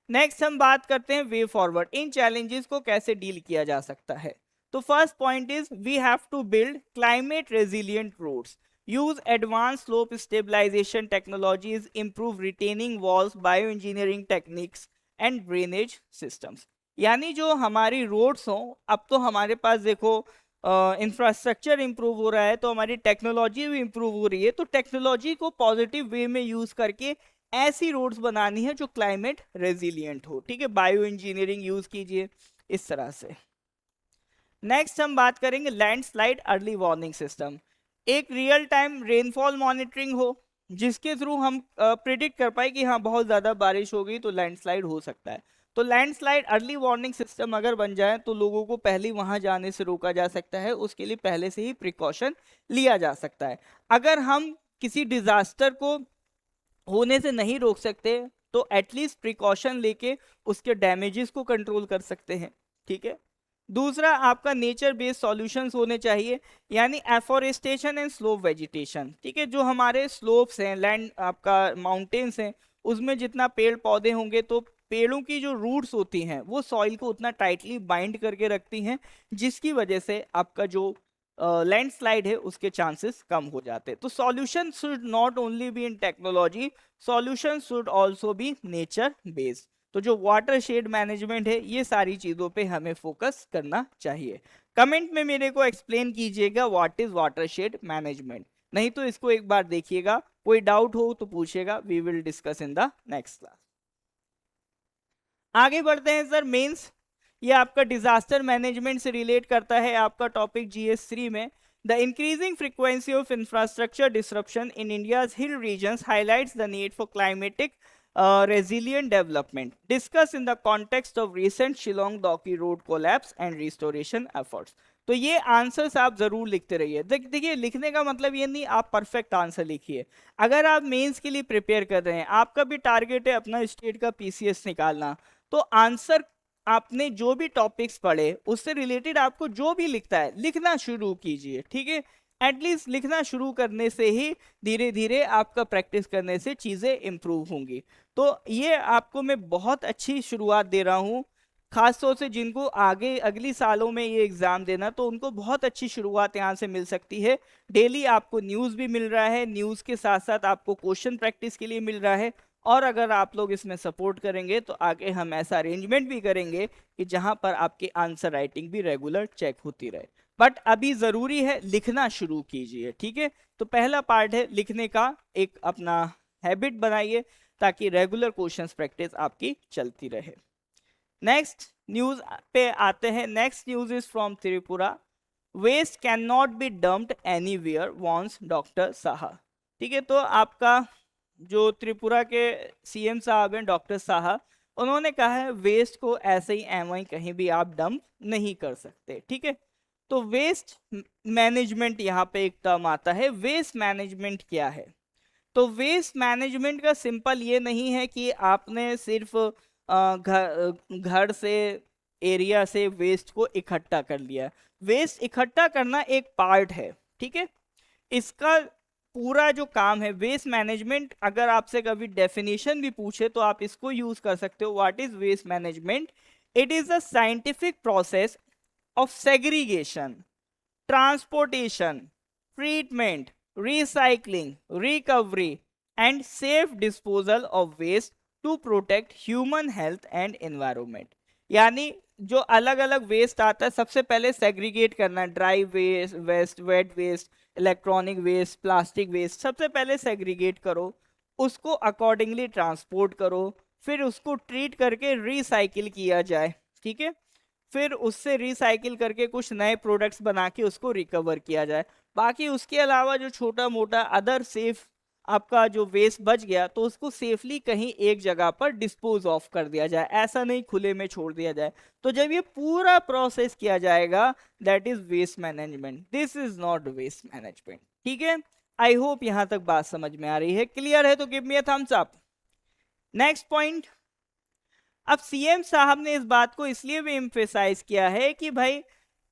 नेक्स्ट हम बात करते हैं वे फॉरवर्ड, इन चैलेंजेस को कैसे डील किया जा सकता है। तो first point is we have to build climate resilient roads. Use advance slope stabilisation technologies, improve retaining walls, bio engineering techniques and drainage systems. यानी जो हमारी रोड्स हों, अब तो हमारे पास देखो इंफ्रास्ट्रक्चर इंप्रूव हो रहा है, तो हमारी टेक्नोलॉजी भी इंप्रूव हो रही है, तो टेक्नोलॉजी को पॉजिटिव वे में यूज करके ऐसी रोड्स बनानी है जो क्लाइमेट रेजिलिएंट हो। ठीक है, बायो इंजीनियरिंग यूज कीजिए इस तरह से। नेक्स्ट हम बात करेंगे लैंडस्लाइड अर्ली वार्निंग सिस्टम। एक रियल टाइम रेनफॉल मॉनिटरिंग हो, जिसके थ्रू हम प्रिडिक्ट कर पाए कि हाँ बहुत ज्यादा बारिश हो गई तो लैंडस्लाइड हो सकता है। तो लैंडस्लाइड अर्ली वार्निंग सिस्टम अगर बन जाए तो लोगों को पहले वहां जाने से रोका जा सकता है, उसके लिए पहले से ही प्रिकॉशन लिया जा सकता है। अगर हम किसी डिजास्टर को होने से नहीं रोक सकते तो एटलीस्ट प्रिकॉशन लेके उसके डैमेजेस को कंट्रोल कर सकते हैं। ठीक है, दूसरा आपका नेचर बेस्ड सॉल्यूशंस होने चाहिए, यानी एफोरेस्टेशन एंड स्लोप वेजिटेशन। ठीक है, जो हमारे स्लोप्स हैं, लैंड आपका माउंटेन्स हैं, उसमें जितना पेड़ पौधे होंगे तो पेड़ों की जो रूट्स होती हैं वो सॉइल को उतना टाइटली बाइंड करके रखती हैं, जिसकी वजह से आपका जो लैंडस्लाइड है उसके चांसेस कम हो जाते हैं। तो solution should not only be in technology, solution should also be nature based. तो जो वाटर शेड मैनेजमेंट है, ये सारी चीजों पे हमें फोकस करना चाहिए। कमेंट में मेरे को एक्सप्लेन कीजिएगा what is water shade management, नहीं तो इसको एक बार देखिएगा, कोई डाउट हो तो पूछेगा, we will discuss in the next class. आगे बढ़ते हैं सर, मेंस। ये आपका डिजास्टर मैनेजमेंट से रिलेट करता है, आपका टॉपिक GS3 में। The increasing frequency of infrastructure disruption in India's hill regions highlights the need for climatic resilient development, discussed in the context of recent Shillong Doki Road collapse and restoration efforts। तो ये answers आप जरूर लिखते रहिए। देखिए, लिखने का मतलब ये नहीं आप परफेक्ट आंसर लिखिए। अगर आप मेंस के लिए प्रिपेयर कर रहे हैं, आपका भी टारगेट है अपना स्टेट का PCS निकालना, तो आंसर आपने जो भी टॉपिक्स पढ़े उससे रिलेटेड आपको जो भी लिखता है लिखना शुरू कीजिए। ठीक है, एटलीस्ट लिखना शुरू करने से ही धीरे धीरे आपका प्रैक्टिस करने से चीजें इंप्रूव होंगी। तो ये आपको मैं बहुत अच्छी शुरुआत दे रहा हूँ, खासतौर से जिनको आगे अगली सालों में ये एग्जाम देना, तो उनको बहुत अच्छी शुरुआत यहाँ से मिल सकती है। डेली आपको न्यूज़ भी मिल रहा है, न्यूज़ के साथ साथ आपको क्वेश्चन प्रैक्टिस के लिए मिल रहा है, और अगर आप लोग इसमें सपोर्ट करेंगे तो आगे हम ऐसा अरेंजमेंट भी करेंगे कि जहां पर आपकी आंसर राइटिंग भी रेगुलर चेक होती रहे। बट अभी जरूरी है लिखना शुरू कीजिए। ठीक है, तो पहला पार्ट है लिखने का, एक अपना हैबिट बनाइए ताकि रेगुलर क्वेश्चंस प्रैक्टिस आपकी चलती रहे। नेक्स्ट न्यूज पे आते हैं। Next news is from Tripura. Waste can not be dumped anywhere warns doctor Saha. ठीक है, तो आपका जो त्रिपुरा के CM साहब हैं डॉक्टर साहा, उन्होंने कहा है वेस्ट को ऐसे ही एवं कहीं भी आप डंप नहीं कर सकते। ठीक है, तो वेस्ट मैनेजमेंट यहाँ पे एक टर्म आता है। वेस्ट मैनेजमेंट क्या है? तो वेस्ट मैनेजमेंट का सिंपल ये नहीं है कि आपने सिर्फ घर से, एरिया से वेस्ट को इकट्ठा कर लिया। वेस्ट इकट्ठा करना एक पार्ट है। ठीक है, इसका पूरा जो काम है वेस्ट मैनेजमेंट, अगर आपसे कभी डेफिनेशन भी पूछे तो आप इसको यूज कर सकते हो। What is waste management? It is a scientific process of segregation, transportation, treatment, recycling, recovery and safe disposal of waste to protect human health and environment। यानी जो अलग अलग वेस्ट आता है सबसे पहले सेग्रीगेट करना, dry waste, waste, wet waste, electronic waste, plastic waste, सबसे पहले सेग्रीगेट करो, उसको अकॉर्डिंगली ट्रांसपोर्ट करो, फिर उसको ट्रीट करके रिसाइकिल किया जाए। ठीक है, फिर उससे रिसाइकिल करके कुछ नए प्रोडक्ट्स बना के उसको रिकवर किया जाए। बाकी उसके अलावा जो छोटा मोटा अदर सेफ आपका जो वेस्ट बच गया तो उसको सेफली कहीं एक जगह पर डिस्पोज ऑफ कर दिया जाए, ऐसा नहीं खुले में छोड़ दिया जाए। तो जब ये पूरा प्रोसेस किया जाएगा that is waste management, this is not waste management. ठीक है, आई होप यहां तक बात समझ में आ रही है। क्लियर है तो give me a thumbs up. Next point, अब CM साहब ने इस बात को इसलिए भी एम्फेसाइज किया है कि भाई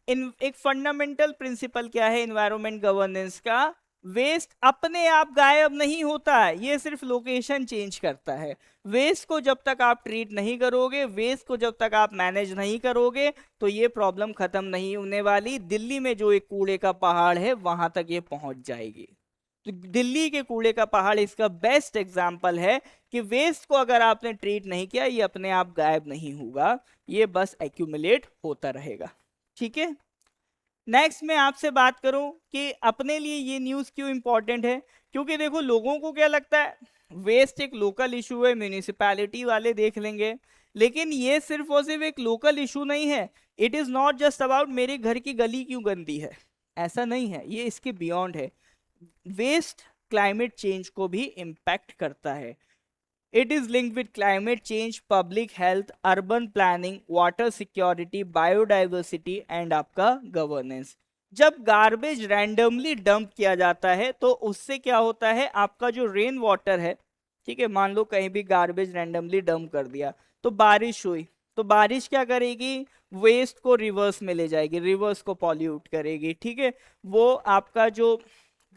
एक फंडामेंटल प्रिंसिपल क्या है एनवायरनमेंट गवर्नेंस का, वेस्ट अपने आप गायब नहीं होता है, ये सिर्फ लोकेशन चेंज करता है। वेस्ट को जब तक आप ट्रीट नहीं करोगे, वेस्ट को जब तक आप मैनेज नहीं करोगे, तो ये प्रॉब्लम खत्म नहीं होने वाली। दिल्ली में जो एक कूड़े का पहाड़ है वहां तक ये पहुंच जाएगी। तो दिल्ली के कूड़े का पहाड़ इसका बेस्ट एग्जाम्पल है कि वेस्ट को अगर आपने ट्रीट नहीं किया ये अपने आप गायब नहीं होगा, ये बस एक्यूमुलेट होता रहेगा। ठीक है, नेक्स्ट मैं आपसे बात करूं कि अपने लिए ये न्यूज़ क्यों इंपॉर्टेंट है। क्योंकि देखो लोगों को क्या लगता है वेस्ट एक लोकल इशू है, म्यूनिसिपैलिटी वाले देख लेंगे, लेकिन ये सिर्फ और सिर्फ एक लोकल इशू नहीं है। It is not just about मेरे घर की गली क्यों गंदी है, ऐसा नहीं है, ये इसके बियॉन्ड है। वेस्ट क्लाइमेट चेंज को भी इम्पैक्ट करता है। It is linked with climate change, public health, urban planning, water security, biodiversity and आपका गवर्नेंस। जब गार्बेज रैंडमली डंप किया जाता है तो उससे क्या होता है, आपका जो रेन वाटर है, ठीक है, मान लो कहीं भी गार्बेज रैंडमली डंप कर दिया तो बारिश हुई, तो बारिश क्या करेगी, वेस्ट को रिवर्स में ले जाएगी, रिवर्स को पॉल्यूट करेगी। ठीक है, वो आपका जो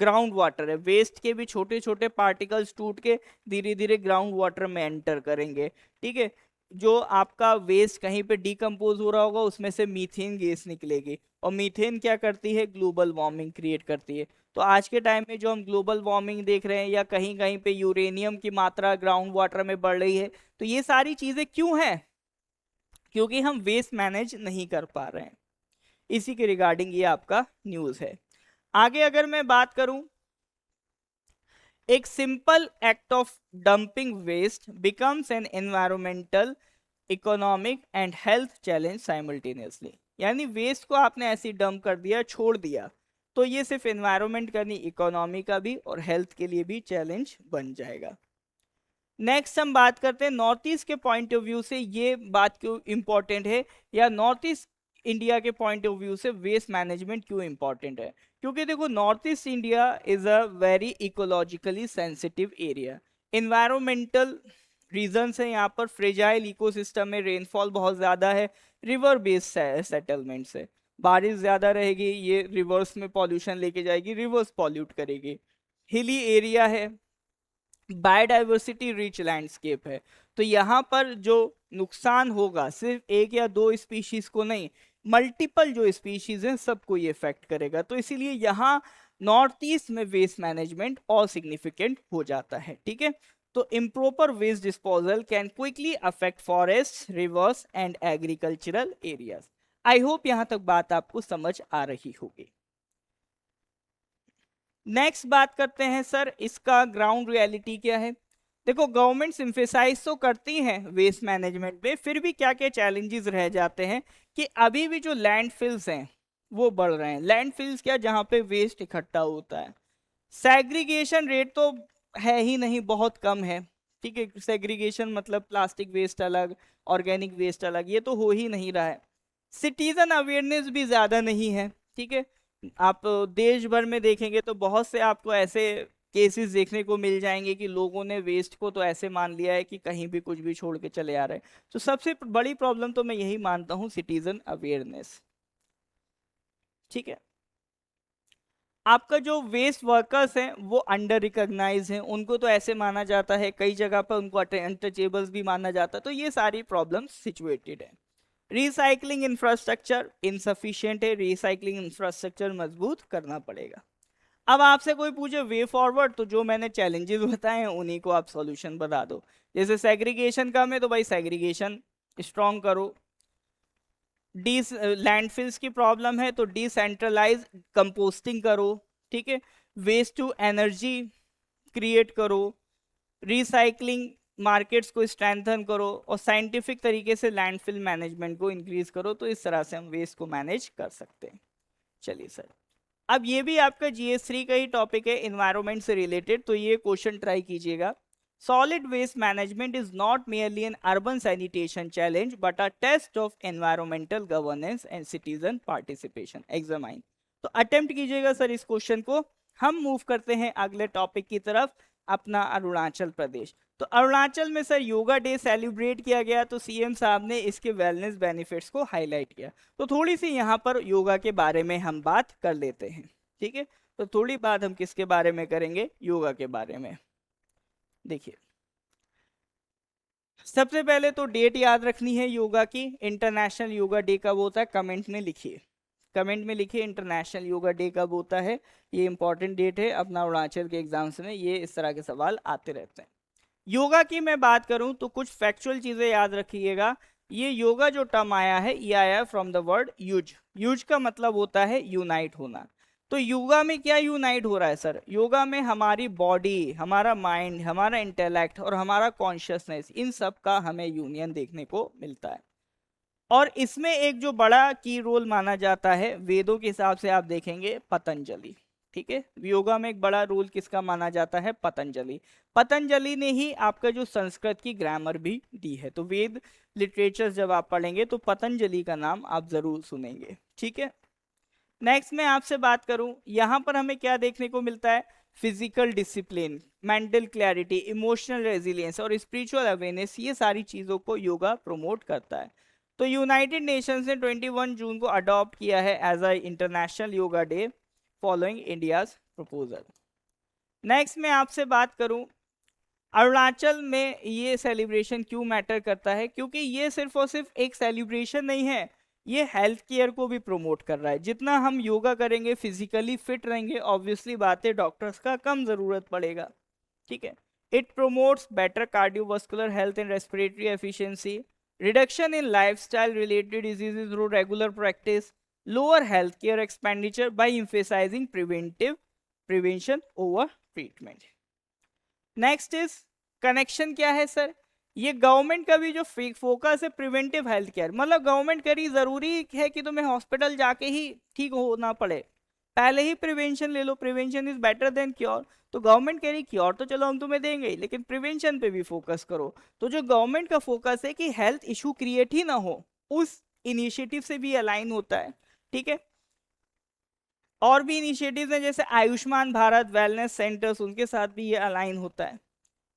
ग्राउंड वाटर है, वेस्ट के भी छोटे छोटे पार्टिकल्स टूट के धीरे धीरे ग्राउंड वाटर में एंटर करेंगे। ठीक है, जो आपका वेस्ट कहीं पे डिकम्पोज हो रहा होगा उसमें से मीथेन गैस निकलेगी, और मीथेन क्या करती है, ग्लोबल वार्मिंग क्रिएट करती है। तो आज के टाइम में जो हम ग्लोबल वार्मिंग देख रहे हैं या कहीं कहीं पे यूरेनियम की मात्रा ग्राउंड वाटर में बढ़ रही है, तो ये सारी चीजें क्यों हैं, क्योंकि हम वेस्ट मैनेज नहीं कर पा रहे हैं। इसी के रिगार्डिंग ये आपका न्यूज है। आगे अगर मैं बात करूं, एक simple act of dumping waste becomes an environmental, economic and health challenge simultaneously. यानी वेस्ट को आपने ऐसे डंप कर दिया, छोड़ दिया, तो ये सिर्फ एनवायरमेंट का नहीं, इकोनॉमी का भी और हेल्थ के लिए भी चैलेंज बन जाएगा। नेक्स्ट हम बात करते हैं नॉर्थ ईस्ट के पॉइंट ऑफ व्यू से ये बात क्यों इंपॉर्टेंट है, या नॉर्थ ईस्ट इंडिया के पॉइंट ऑफ व्यू से वेस्ट मैनेजमेंट क्यों इंपॉर्टेंट है। क्योंकि देखो north East India is a very ecologically sensitive area. Environmental reasons है यहाँ पर, फ्रेजाइल इकोसिस्टम है, रेनफॉल बहुत ज़्यादा है, रिवर बेस्ड सेटलमेंट्स है, बारिश ज़्यादा रहेगी ये रिवर्स में पॉल्यूशन लेके जाएगी, रिवर्स पॉल्यूट करेगी, हिली एरिया है, बायोडाइवर्सिटी रिच लैंडस्केप है। तो यहाँ पर जो नुकसान होगा सिर्फ एक या दो स्पीशीज को नहीं, मल्टीपल जो स्पीशीज हैं सबको ये इफेक्ट करेगा। तो इसीलिए यहाँ नॉर्थ ईस्ट में वेस्ट मैनेजमेंट और सिग्निफिकेंट हो जाता है। ठीक है, तो improper waste disposal can quickly affect forest, rivers and agricultural areas. I hope यहाँ तक बात आपको समझ आ रही होगी। नेक्स्ट बात करते हैं सर इसका ग्राउंड रियलिटी क्या है। देखो गवर्नमेंट सिंथेसाइज तो करती हैं वेस्ट मैनेजमेंट में, फिर भी क्या क्या चैलेंजेस रह जाते हैं कि अभी भी जो लैंडफिल्स हैं वो बढ़ रहे हैं। लैंडफिल्स क्या, जहाँ पे वेस्ट इकट्ठा होता है। सेग्रीगेशन रेट तो है ही नहीं, बहुत कम है। ठीक है, सेग्रीगेशन मतलब प्लास्टिक वेस्ट अलग, ऑर्गेनिक वेस्ट अलग, ये तो हो ही नहीं रहा है। सिटीजन अवेयरनेस भी ज्यादा नहीं है। ठीक है, आप देश भर में देखेंगे तो बहुत से आपको ऐसे केसेस देखने को मिल जाएंगे कि लोगों ने वेस्ट को तो ऐसे मान लिया है कि कहीं भी कुछ भी छोड़ के चले आ रहे हैं। तो सबसे बड़ी प्रॉब्लम तो मैं यही मानता हूँ, सिटीजन अवेयरनेस। ठीक है, आपका जो वेस्ट वर्कर्स हैं वो अंडर रिकॉग्नाइज हैं, उनको तो ऐसे माना जाता है, कई जगह पर उनको अनटचेबल्स भी माना जाता है। तो ये सारी प्रॉब्लम्स सिचुएटेड है। रिसाइकलिंग इंफ्रास्ट्रक्चर इनसफिशिएंट है, रिसाइकलिंग इंफ्रास्ट्रक्चर मजबूत करना पड़ेगा। अब आपसे कोई पूछे वे फॉरवर्ड, तो जो मैंने चैलेंजेस बताए हैं उन्हीं को आप सॉल्यूशन बता दो। जैसे सेग्रीगेशन का में, तो भाई सेग्रीगेशन स्ट्रॉन्ग करो। डी लैंडफिल्स की प्रॉब्लम है तो डिसेंट्रलाइज कंपोस्टिंग करो। ठीक है, वेस्ट टू एनर्जी क्रिएट करो, रिसाइकलिंग मार्केट्स को स्ट्रेंथन करो, और साइंटिफिक तरीके से लैंडफिल मैनेजमेंट को इंक्रीज करो। तो इस तरह से हम वेस्ट को मैनेज कर सकते हैं। चलिए सर, अब ये भी आपका GS3 का ही टॉपिक है, इन्वायरमेंट से रिलेटेड, तो ये क्वेश्चन ट्राई कीजिएगा। Solid waste management is not merely an urban sanitation challenge but a test of environmental governance and citizen participation. Examine, तो अटेम्प्ट कीजिएगा सर इस क्वेश्चन को। हम मूव करते हैं अगले टॉपिक की तरफ, अपना अरुणाचल प्रदेश। तो अरुणाचल में सर योगा डे सेलिब्रेट किया गया, तो CM साहब ने इसके वेलनेस बेनिफिट्स को हाईलाइट किया। तो थोड़ी सी यहाँ पर योगा के बारे में हम बात कर लेते हैं। ठीक है, तो थोड़ी बात हम किसके बारे में करेंगे, योगा के बारे में। देखिए, सबसे पहले तो डेट याद रखनी है योगा की, इंटरनेशनल योगा डे कब होता है कमेंट में लिखिए। कमेंट में लिखिए इंटरनेशनल योगा डे कब होता है। ये इंपॉर्टेंट डेट है, अपना अरुणाचल के एग्जाम्स में ये इस तरह के सवाल आते रहते हैं। योगा की मैं बात करूं तो कुछ फैक्चुअल चीजें याद रखिएगा। ये योगा जो टर्म आया है ये आया है from the word use. Use का मतलब होता है यूनाइट होना। तो योगा में क्या यूनाइट हो रहा है सर? योगा में हमारी बॉडी, हमारा माइंड, हमारा इंटेलेक्ट और हमारा कॉन्शियसनेस, इन सब का हमें यूनियन देखने को मिलता है। और इसमें एक जो बड़ा की रोल माना जाता है वेदों के हिसाब से आप देखेंगे पतंजलि। ठीक है, योगा में एक बड़ा रोल किसका माना जाता है? पतंजलि। पतंजलि ने ही आपका जो संस्कृत की ग्रामर भी दी है। तो वेद लिटरेचर जब आप पढ़ेंगे तो पतंजलि का नाम आप जरूर सुनेंगे। ठीक है, नेक्स्ट मैं आपसे बात करूं, यहां पर हमें क्या देखने को मिलता है? Physical discipline, mental clarity, emotional resilience और स्पिरिचुअल अवेयरनेस, ये सारी चीजों को योगा प्रमोट करता है। तो यूनाइटेड नेशंस ने 21 जून को अडॉप्ट किया है as a international yoga day following India's proposal. Next मैं आपसे बात करूं, अरुणाचल में ये सेलिब्रेशन क्यों मैटर करता है? क्योंकि ये सिर्फ और सिर्फ एक सेलिब्रेशन नहीं है, ये हेल्थ केयर को भी प्रमोट कर रहा है। जितना हम योगा करेंगे, फिजिकली फिट रहेंगे, ऑब्वियसली बात है डॉक्टर्स का कम जरूरत पड़ेगा। ठीक है, it promotes better cardiovascular health and respiratory efficiency, reduction in lifestyle related diseases through regular practice, lower health care expenditure bye emphasizing prevention over treatment. Next is connection क्या है सर? ये गवर्नमेंट का भी जो फोकस है preventive health care, मतलब government करी जरूरी है कि तुम्हें हॉस्पिटल जाके ही ठीक होना पड़े, पहले ही प्रिवेंशन ले लो, prevention is better than cure. तो गवर्नमेंट कह रही क्योर तो चलो हम तुम्हें देंगे ही, लेकिन प्रिवेंशन पे भी फोकस करो। तो जो गवर्नमेंट का फोकस है कि हेल्थ इशू क्रिएट ही ना हो, उस इनिशिएटिव से भी अलाइन होता है। ठीक है, और भी इनिशिएटिव्स हैं जैसे आयुष्मान भारत, वेलनेस सेंटर्स, उनके साथ भी ये अलाइन होता है।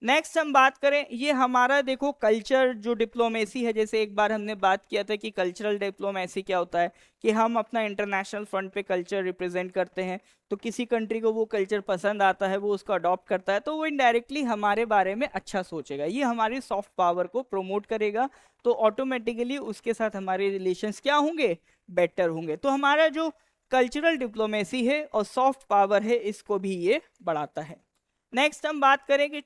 नेक्स्ट हम बात करें, ये हमारा देखो कल्चर जो डिप्लोमेसी है, जैसे एक बार हमने बात किया था कि कल्चरल डिप्लोमेसी क्या होता है, कि हम अपना इंटरनेशनल फ्रंट पे कल्चर रिप्रेजेंट करते हैं। तो किसी कंट्री को वो कल्चर पसंद आता है, वो उसको अडॉप्ट करता है, तो वो इनडायरेक्टली हमारे बारे में अच्छा सोचेगा, ये हमारी सॉफ्ट पावर को प्रमोट करेगा। तो ऑटोमेटिकली उसके साथ हमारे रिलेशंस क्या होंगे? बेटर होंगे। तो हमारा जो कल्चरल डिप्लोमेसी है और सॉफ्ट पावर है, इसको भी ये बढ़ाता है। नेक्स्ट हम बात करें कि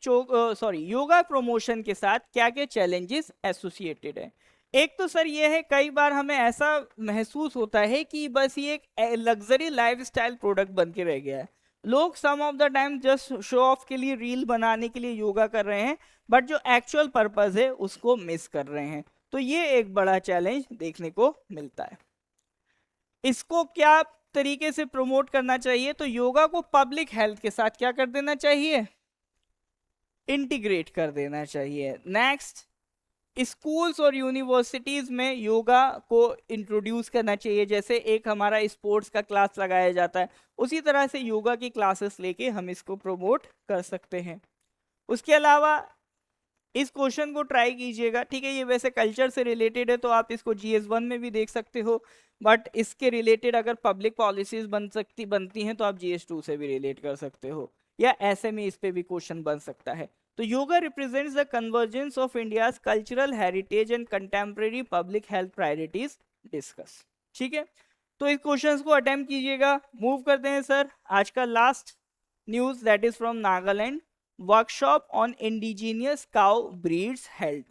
योगा प्रमोशन के साथ क्या क्या चैलेंजेस एसोसिएटेड है। एक तो सर ये है, कई बार हमें ऐसा महसूस होता है कि बस ये एक लग्जरी लाइफस्टाइल प्रोडक्ट बन के रह गया है। लोग some of the time just show off के लिए, रील बनाने के लिए योगा कर रहे हैं, बट जो एक्चुअल पर्पस है उसको मिस कर रहे हैं। तो ये एक बड़ा चैलेंज देखने को मिलता है। इसको क्या तरीके से प्रमोट करना चाहिए? तो योगा को पब्लिक हेल्थ के साथ क्या कर देना चाहिए? इंटीग्रेट कर देना चाहिए। नेक्स्ट, स्कूल्स और यूनिवर्सिटीज में योगा को इंट्रोड्यूस करना चाहिए। जैसे एक हमारा स्पोर्ट्स का क्लास लगाया जाता है, उसी तरह से योगा की क्लासेस लेके हम इसको प्रमोट कर सकते हैं। उसके अलावा इस क्वेश्चन को ट्राई कीजिएगा। ठीक है, ये वैसे कल्चर से रिलेटेड है तो आप इसको GS1 में भी देख सकते हो, बट इसके रिलेटेड अगर पब्लिक पॉलिसीज बनती हैं तो आप GS2 से भी रिलेट कर सकते हो, या ऐसे में इस पे भी क्वेश्चन बन सकता है। तो yoga represents the convergence of India's cultural heritage and contemporary public health priorities discuss. ठीक है, तो इस क्वेश्चन को अटेम्प्ट कीजिएगा। मूव करते हैं सर, आज का last news that is from Nagaland, workshop on indigenous cow breeds held.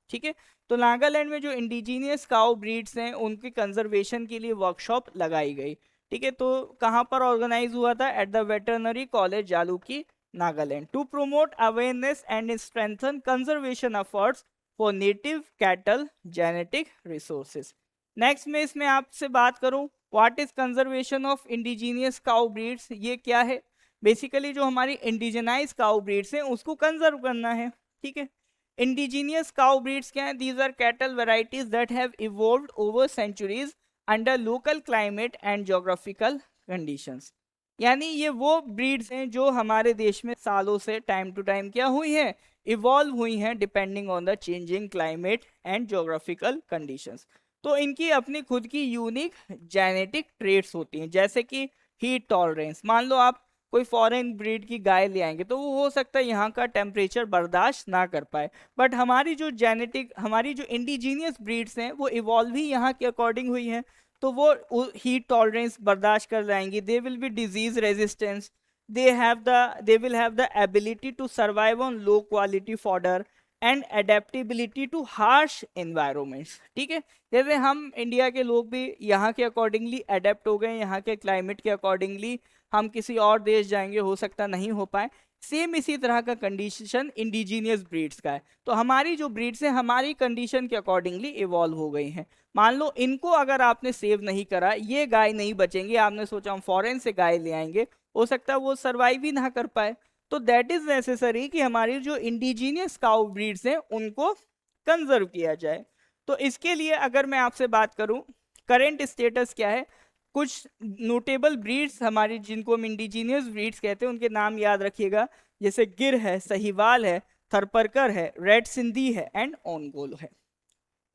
ठीक है, तो नागालैंड में जो इंडिजीनियस काउ ब्रीड्स हैं उनके कंजर्वेशन के लिए वर्कशॉप लगाई गई। ठीक है, तो कहाँ पर ऑर्गेनाइज हुआ था? At the veterinary college Jalukie, Nagaland, to promote awareness and strengthen conservation efforts for native cattle genetic resources. Next में इसमें आपसे बात करूं, what is conservation of indigenous cow breeds, ये क्या है? बेसिकली जो हमारी इंडिजिनाइज काउ ब्रीड्स हैं उसको कंजर्व करना है। ठीक है, इंडिजीनियस काउ ब्रीड्स क्या है? These are cattle varieties that have evolved over centuries under local climate and geographical conditions. यानी ये वो ब्रीड्स हैं जो हमारे देश में सालों से टाइम टू टाइम क्या हुई हैं? इवॉल्व हुई हैं, depending on the changing climate and geographical conditions. तो इनकी अपनी खुद की यूनिक जेनेटिक ट्रेट्स होती हैं, जैसे कि हीट टॉलरेंस। मान लो आप कोई फॉरेन ब्रीड की गाय ले आएंगे तो वो हो सकता है यहाँ का टेम्परेचर बर्दाश्त ना कर पाए, बट हमारी जो इंडिजीनियस ब्रीड्स हैं वो इवॉल्व ही यहाँ के अकॉर्डिंग हुई हैं। तो वो हीट टॉलरेंस बर्दाश्त कर जाएंगी, they will be disease resistance, they will have the ability to survive on low quality fodder and adaptability too harsh environments. ठीक है, जैसे हम इंडिया के लोग भी यहाँ के अकॉर्डिंगली अडेप्ट हो गए, यहाँ के क्लाइमेट के अकॉर्डिंगली हम किसी और देश जाएंगे, हो सकता नहीं हो पाए, सेम इसी तरह का कंडीशन इंडिजीनियस ब्रीड्स का है। तो हमारी जो ब्रीड्स हैं हमारी कंडीशन के अकॉर्डिंगली इवॉल्व हो गई हैं। मान लो इनको अगर आपने सेव नहीं करा, ये गाय नहीं बचेंगे, आपने सोचा हम फॉरेन से गाय ले आएंगे, हो सकता है वो सर्वाइव ही ना कर पाए। तो दैट इज नेसेसरी कि हमारी जो इंडिजीनियस काउ ब्रीड्स हैं उनको कंजर्व किया जाए। तो इसके लिए अगर मैं आपसे बात करूं करंट स्टेटस क्या है, कुछ नोटेबल ब्रीड्स हमारी जिनको हम इंडिजीनियस ब्रीड्स कहते हैं उनके नाम याद रखिएगा, जैसे गिर है, सहीवाल है, थरपरकर है, रेड सिंधी है एंड ओनगोल है।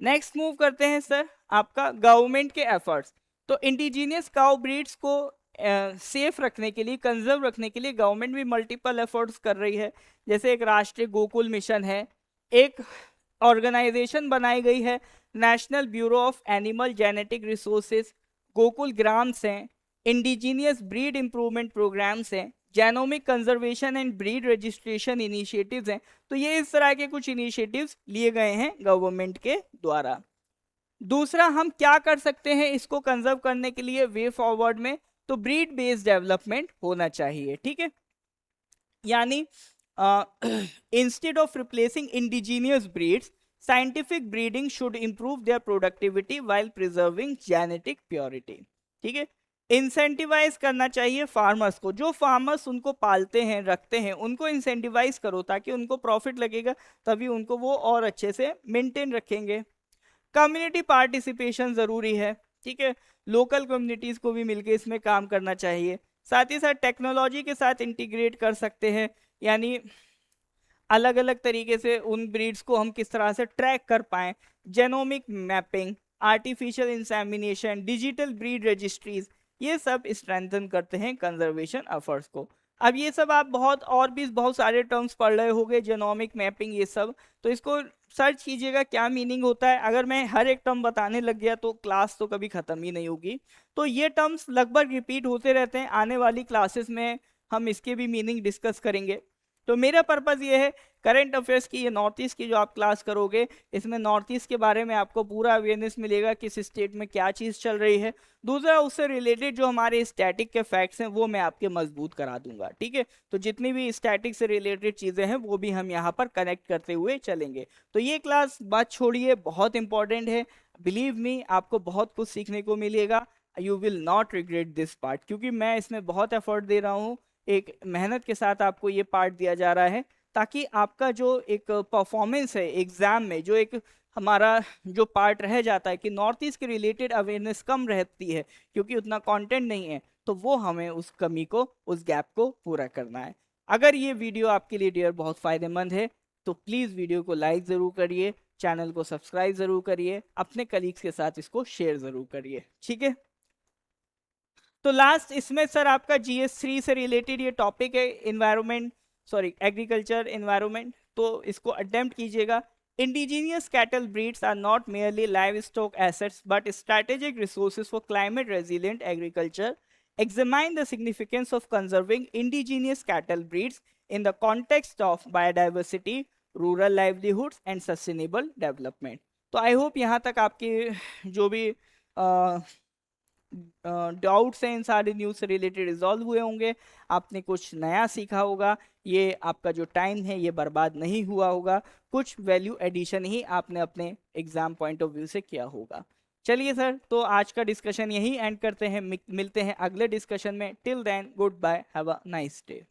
नेक्स्ट मूव करते हैं सर आपका गवर्नमेंट के एफर्ट्स। तो इंडिजीनियस काउ ब्रीड्स को सेफ रखने के लिए, कंजर्व रखने के लिए गवर्नमेंट भी मल्टीपल एफर्ट्स कर रही है। जैसे एक राष्ट्रीय गोकुल मिशन है, एक ऑर्गेनाइजेशन बनाई गई है national bureau of animal genetic resources, Gokul grams हैं, इंडिजीनियस ब्रीड इंप्रूवमेंट प्रोग्राम्स हैं, genomic conservation and breed registration initiatives हैं। तो ये इस तरह के कुछ इनिशिएटिव्स लिए गए हैं गवर्नमेंट के द्वारा। दूसरा हम क्या कर सकते हैं इसको कंजर्व करने के लिए वे फॉरवर्ड में, तो ब्रीड बेस्ड डेवलपमेंट होना चाहिए। ठीक है, यानी instead of replacing indigenous breeds, scientific breeding should improve there productivity while preserving genetic purity. ठीक है, इंसेंटिवाइज करना चाहिए फार्मर्स को, जो फार्मर्स उनको पालते हैं रखते हैं उनको इंसेंटिवाइज करो ताकि उनको प्रॉफिट लगेगा, तभी उनको वो और अच्छे से मेंटेन रखेंगे। कम्युनिटी पार्टिसिपेशन जरूरी है। ठीक है, लोकल कम्युनिटीज को भी मिलकर इसमें काम करना चाहिए। साथ ही साथ टेक्नोलॉजी के साथ इंटीग्रेट कर सकते हैं, यानी अलग अलग तरीके से उन ब्रीड्स को हम किस तरह से ट्रैक कर पाएं, genomic mapping, artificial insemination, digital breed registries, ये सब स्ट्रेंथन करते हैं कंजर्वेशन एफर्ट्स को। अब ये सब आप बहुत सारे टर्म्स पढ़ रहे होंगे, जेनोमिक मैपिंग ये सब, तो इसको सर्च कीजिएगा क्या मीनिंग होता है। अगर मैं हर एक टर्म बताने लग गया तो क्लास तो कभी खत्म ही नहीं होगी। तो ये टर्म्स लगभग रिपीट होते रहते हैं, आने वाली क्लासेस में हम इसके भी मीनिंग डिस्कस करेंगे। तो मेरा पर्पज़ ये है करंट अफेयर्स की, ये नॉर्थ ईस्ट की जो आप क्लास करोगे इसमें नॉर्थ ईस्ट के बारे में आपको पूरा अवेयरनेस मिलेगा, किस स्टेट में क्या चीज़ चल रही है। दूसरा उससे रिलेटेड जो हमारे स्टैटिक के फैक्ट्स हैं वो मैं आपके मजबूत करा दूंगा। ठीक है, तो जितनी भी स्टैटिक से रिलेटेड चीज़ें हैं वो भी हम यहाँ पर कनेक्ट करते हुए चलेंगे। तो ये क्लास बात छोड़िए बहुत इंपॉर्टेंट है, बिलीव मी आपको बहुत कुछ सीखने को मिलेगा। You will not regret this part, क्योंकि मैं इसमें बहुत एफर्ट दे रहा हूँ, एक मेहनत के साथ आपको ये पार्ट दिया जा रहा है ताकि आपका जो एक परफॉर्मेंस है एग्जाम में, जो एक हमारा जो पार्ट रह जाता है कि नॉर्थ ईस्ट के रिलेटेड अवेयरनेस कम रहती है क्योंकि उतना कंटेंट नहीं है, तो वो हमें उस कमी को, उस गैप को पूरा करना है। अगर ये वीडियो आपके लिए डियर बहुत फ़ायदेमंद है तो प्लीज़ वीडियो को लाइक ज़रूर करिए, चैनल को सब्सक्राइब ज़रूर करिए, अपने कलीग्स के साथ इसको शेयर ज़रूर करिए। ठीक है, तो लास्ट इसमें सर आपका GS3 से रिलेटेड ये टॉपिक है, एग्रीकल्चर एनवायरनमेंट, तो इसको अटेम्प्ट कीजिएगा। Indigenous cattle breeds are not merely livestock assets but strategic resources for climate resilient agriculture. Examine the significance of conserving indigenous cattle breeds in the context of biodiversity, rural livelihoods and sustainable development. तो आई hope यहाँ तक आपके जो भी doubts हैं इन सारे news से related resolve हुए होंगे, आपने कुछ नया सीखा होगा, ये आपका जो टाइम है ये बर्बाद नहीं हुआ होगा, कुछ वैल्यू एडिशन ही आपने अपने एग्जाम पॉइंट ऑफ व्यू से किया होगा। चलिए सर, तो आज का डिस्कशन यही एंड करते हैं, मिलते हैं अगले डिस्कशन में। Till then goodbye, have a nice day.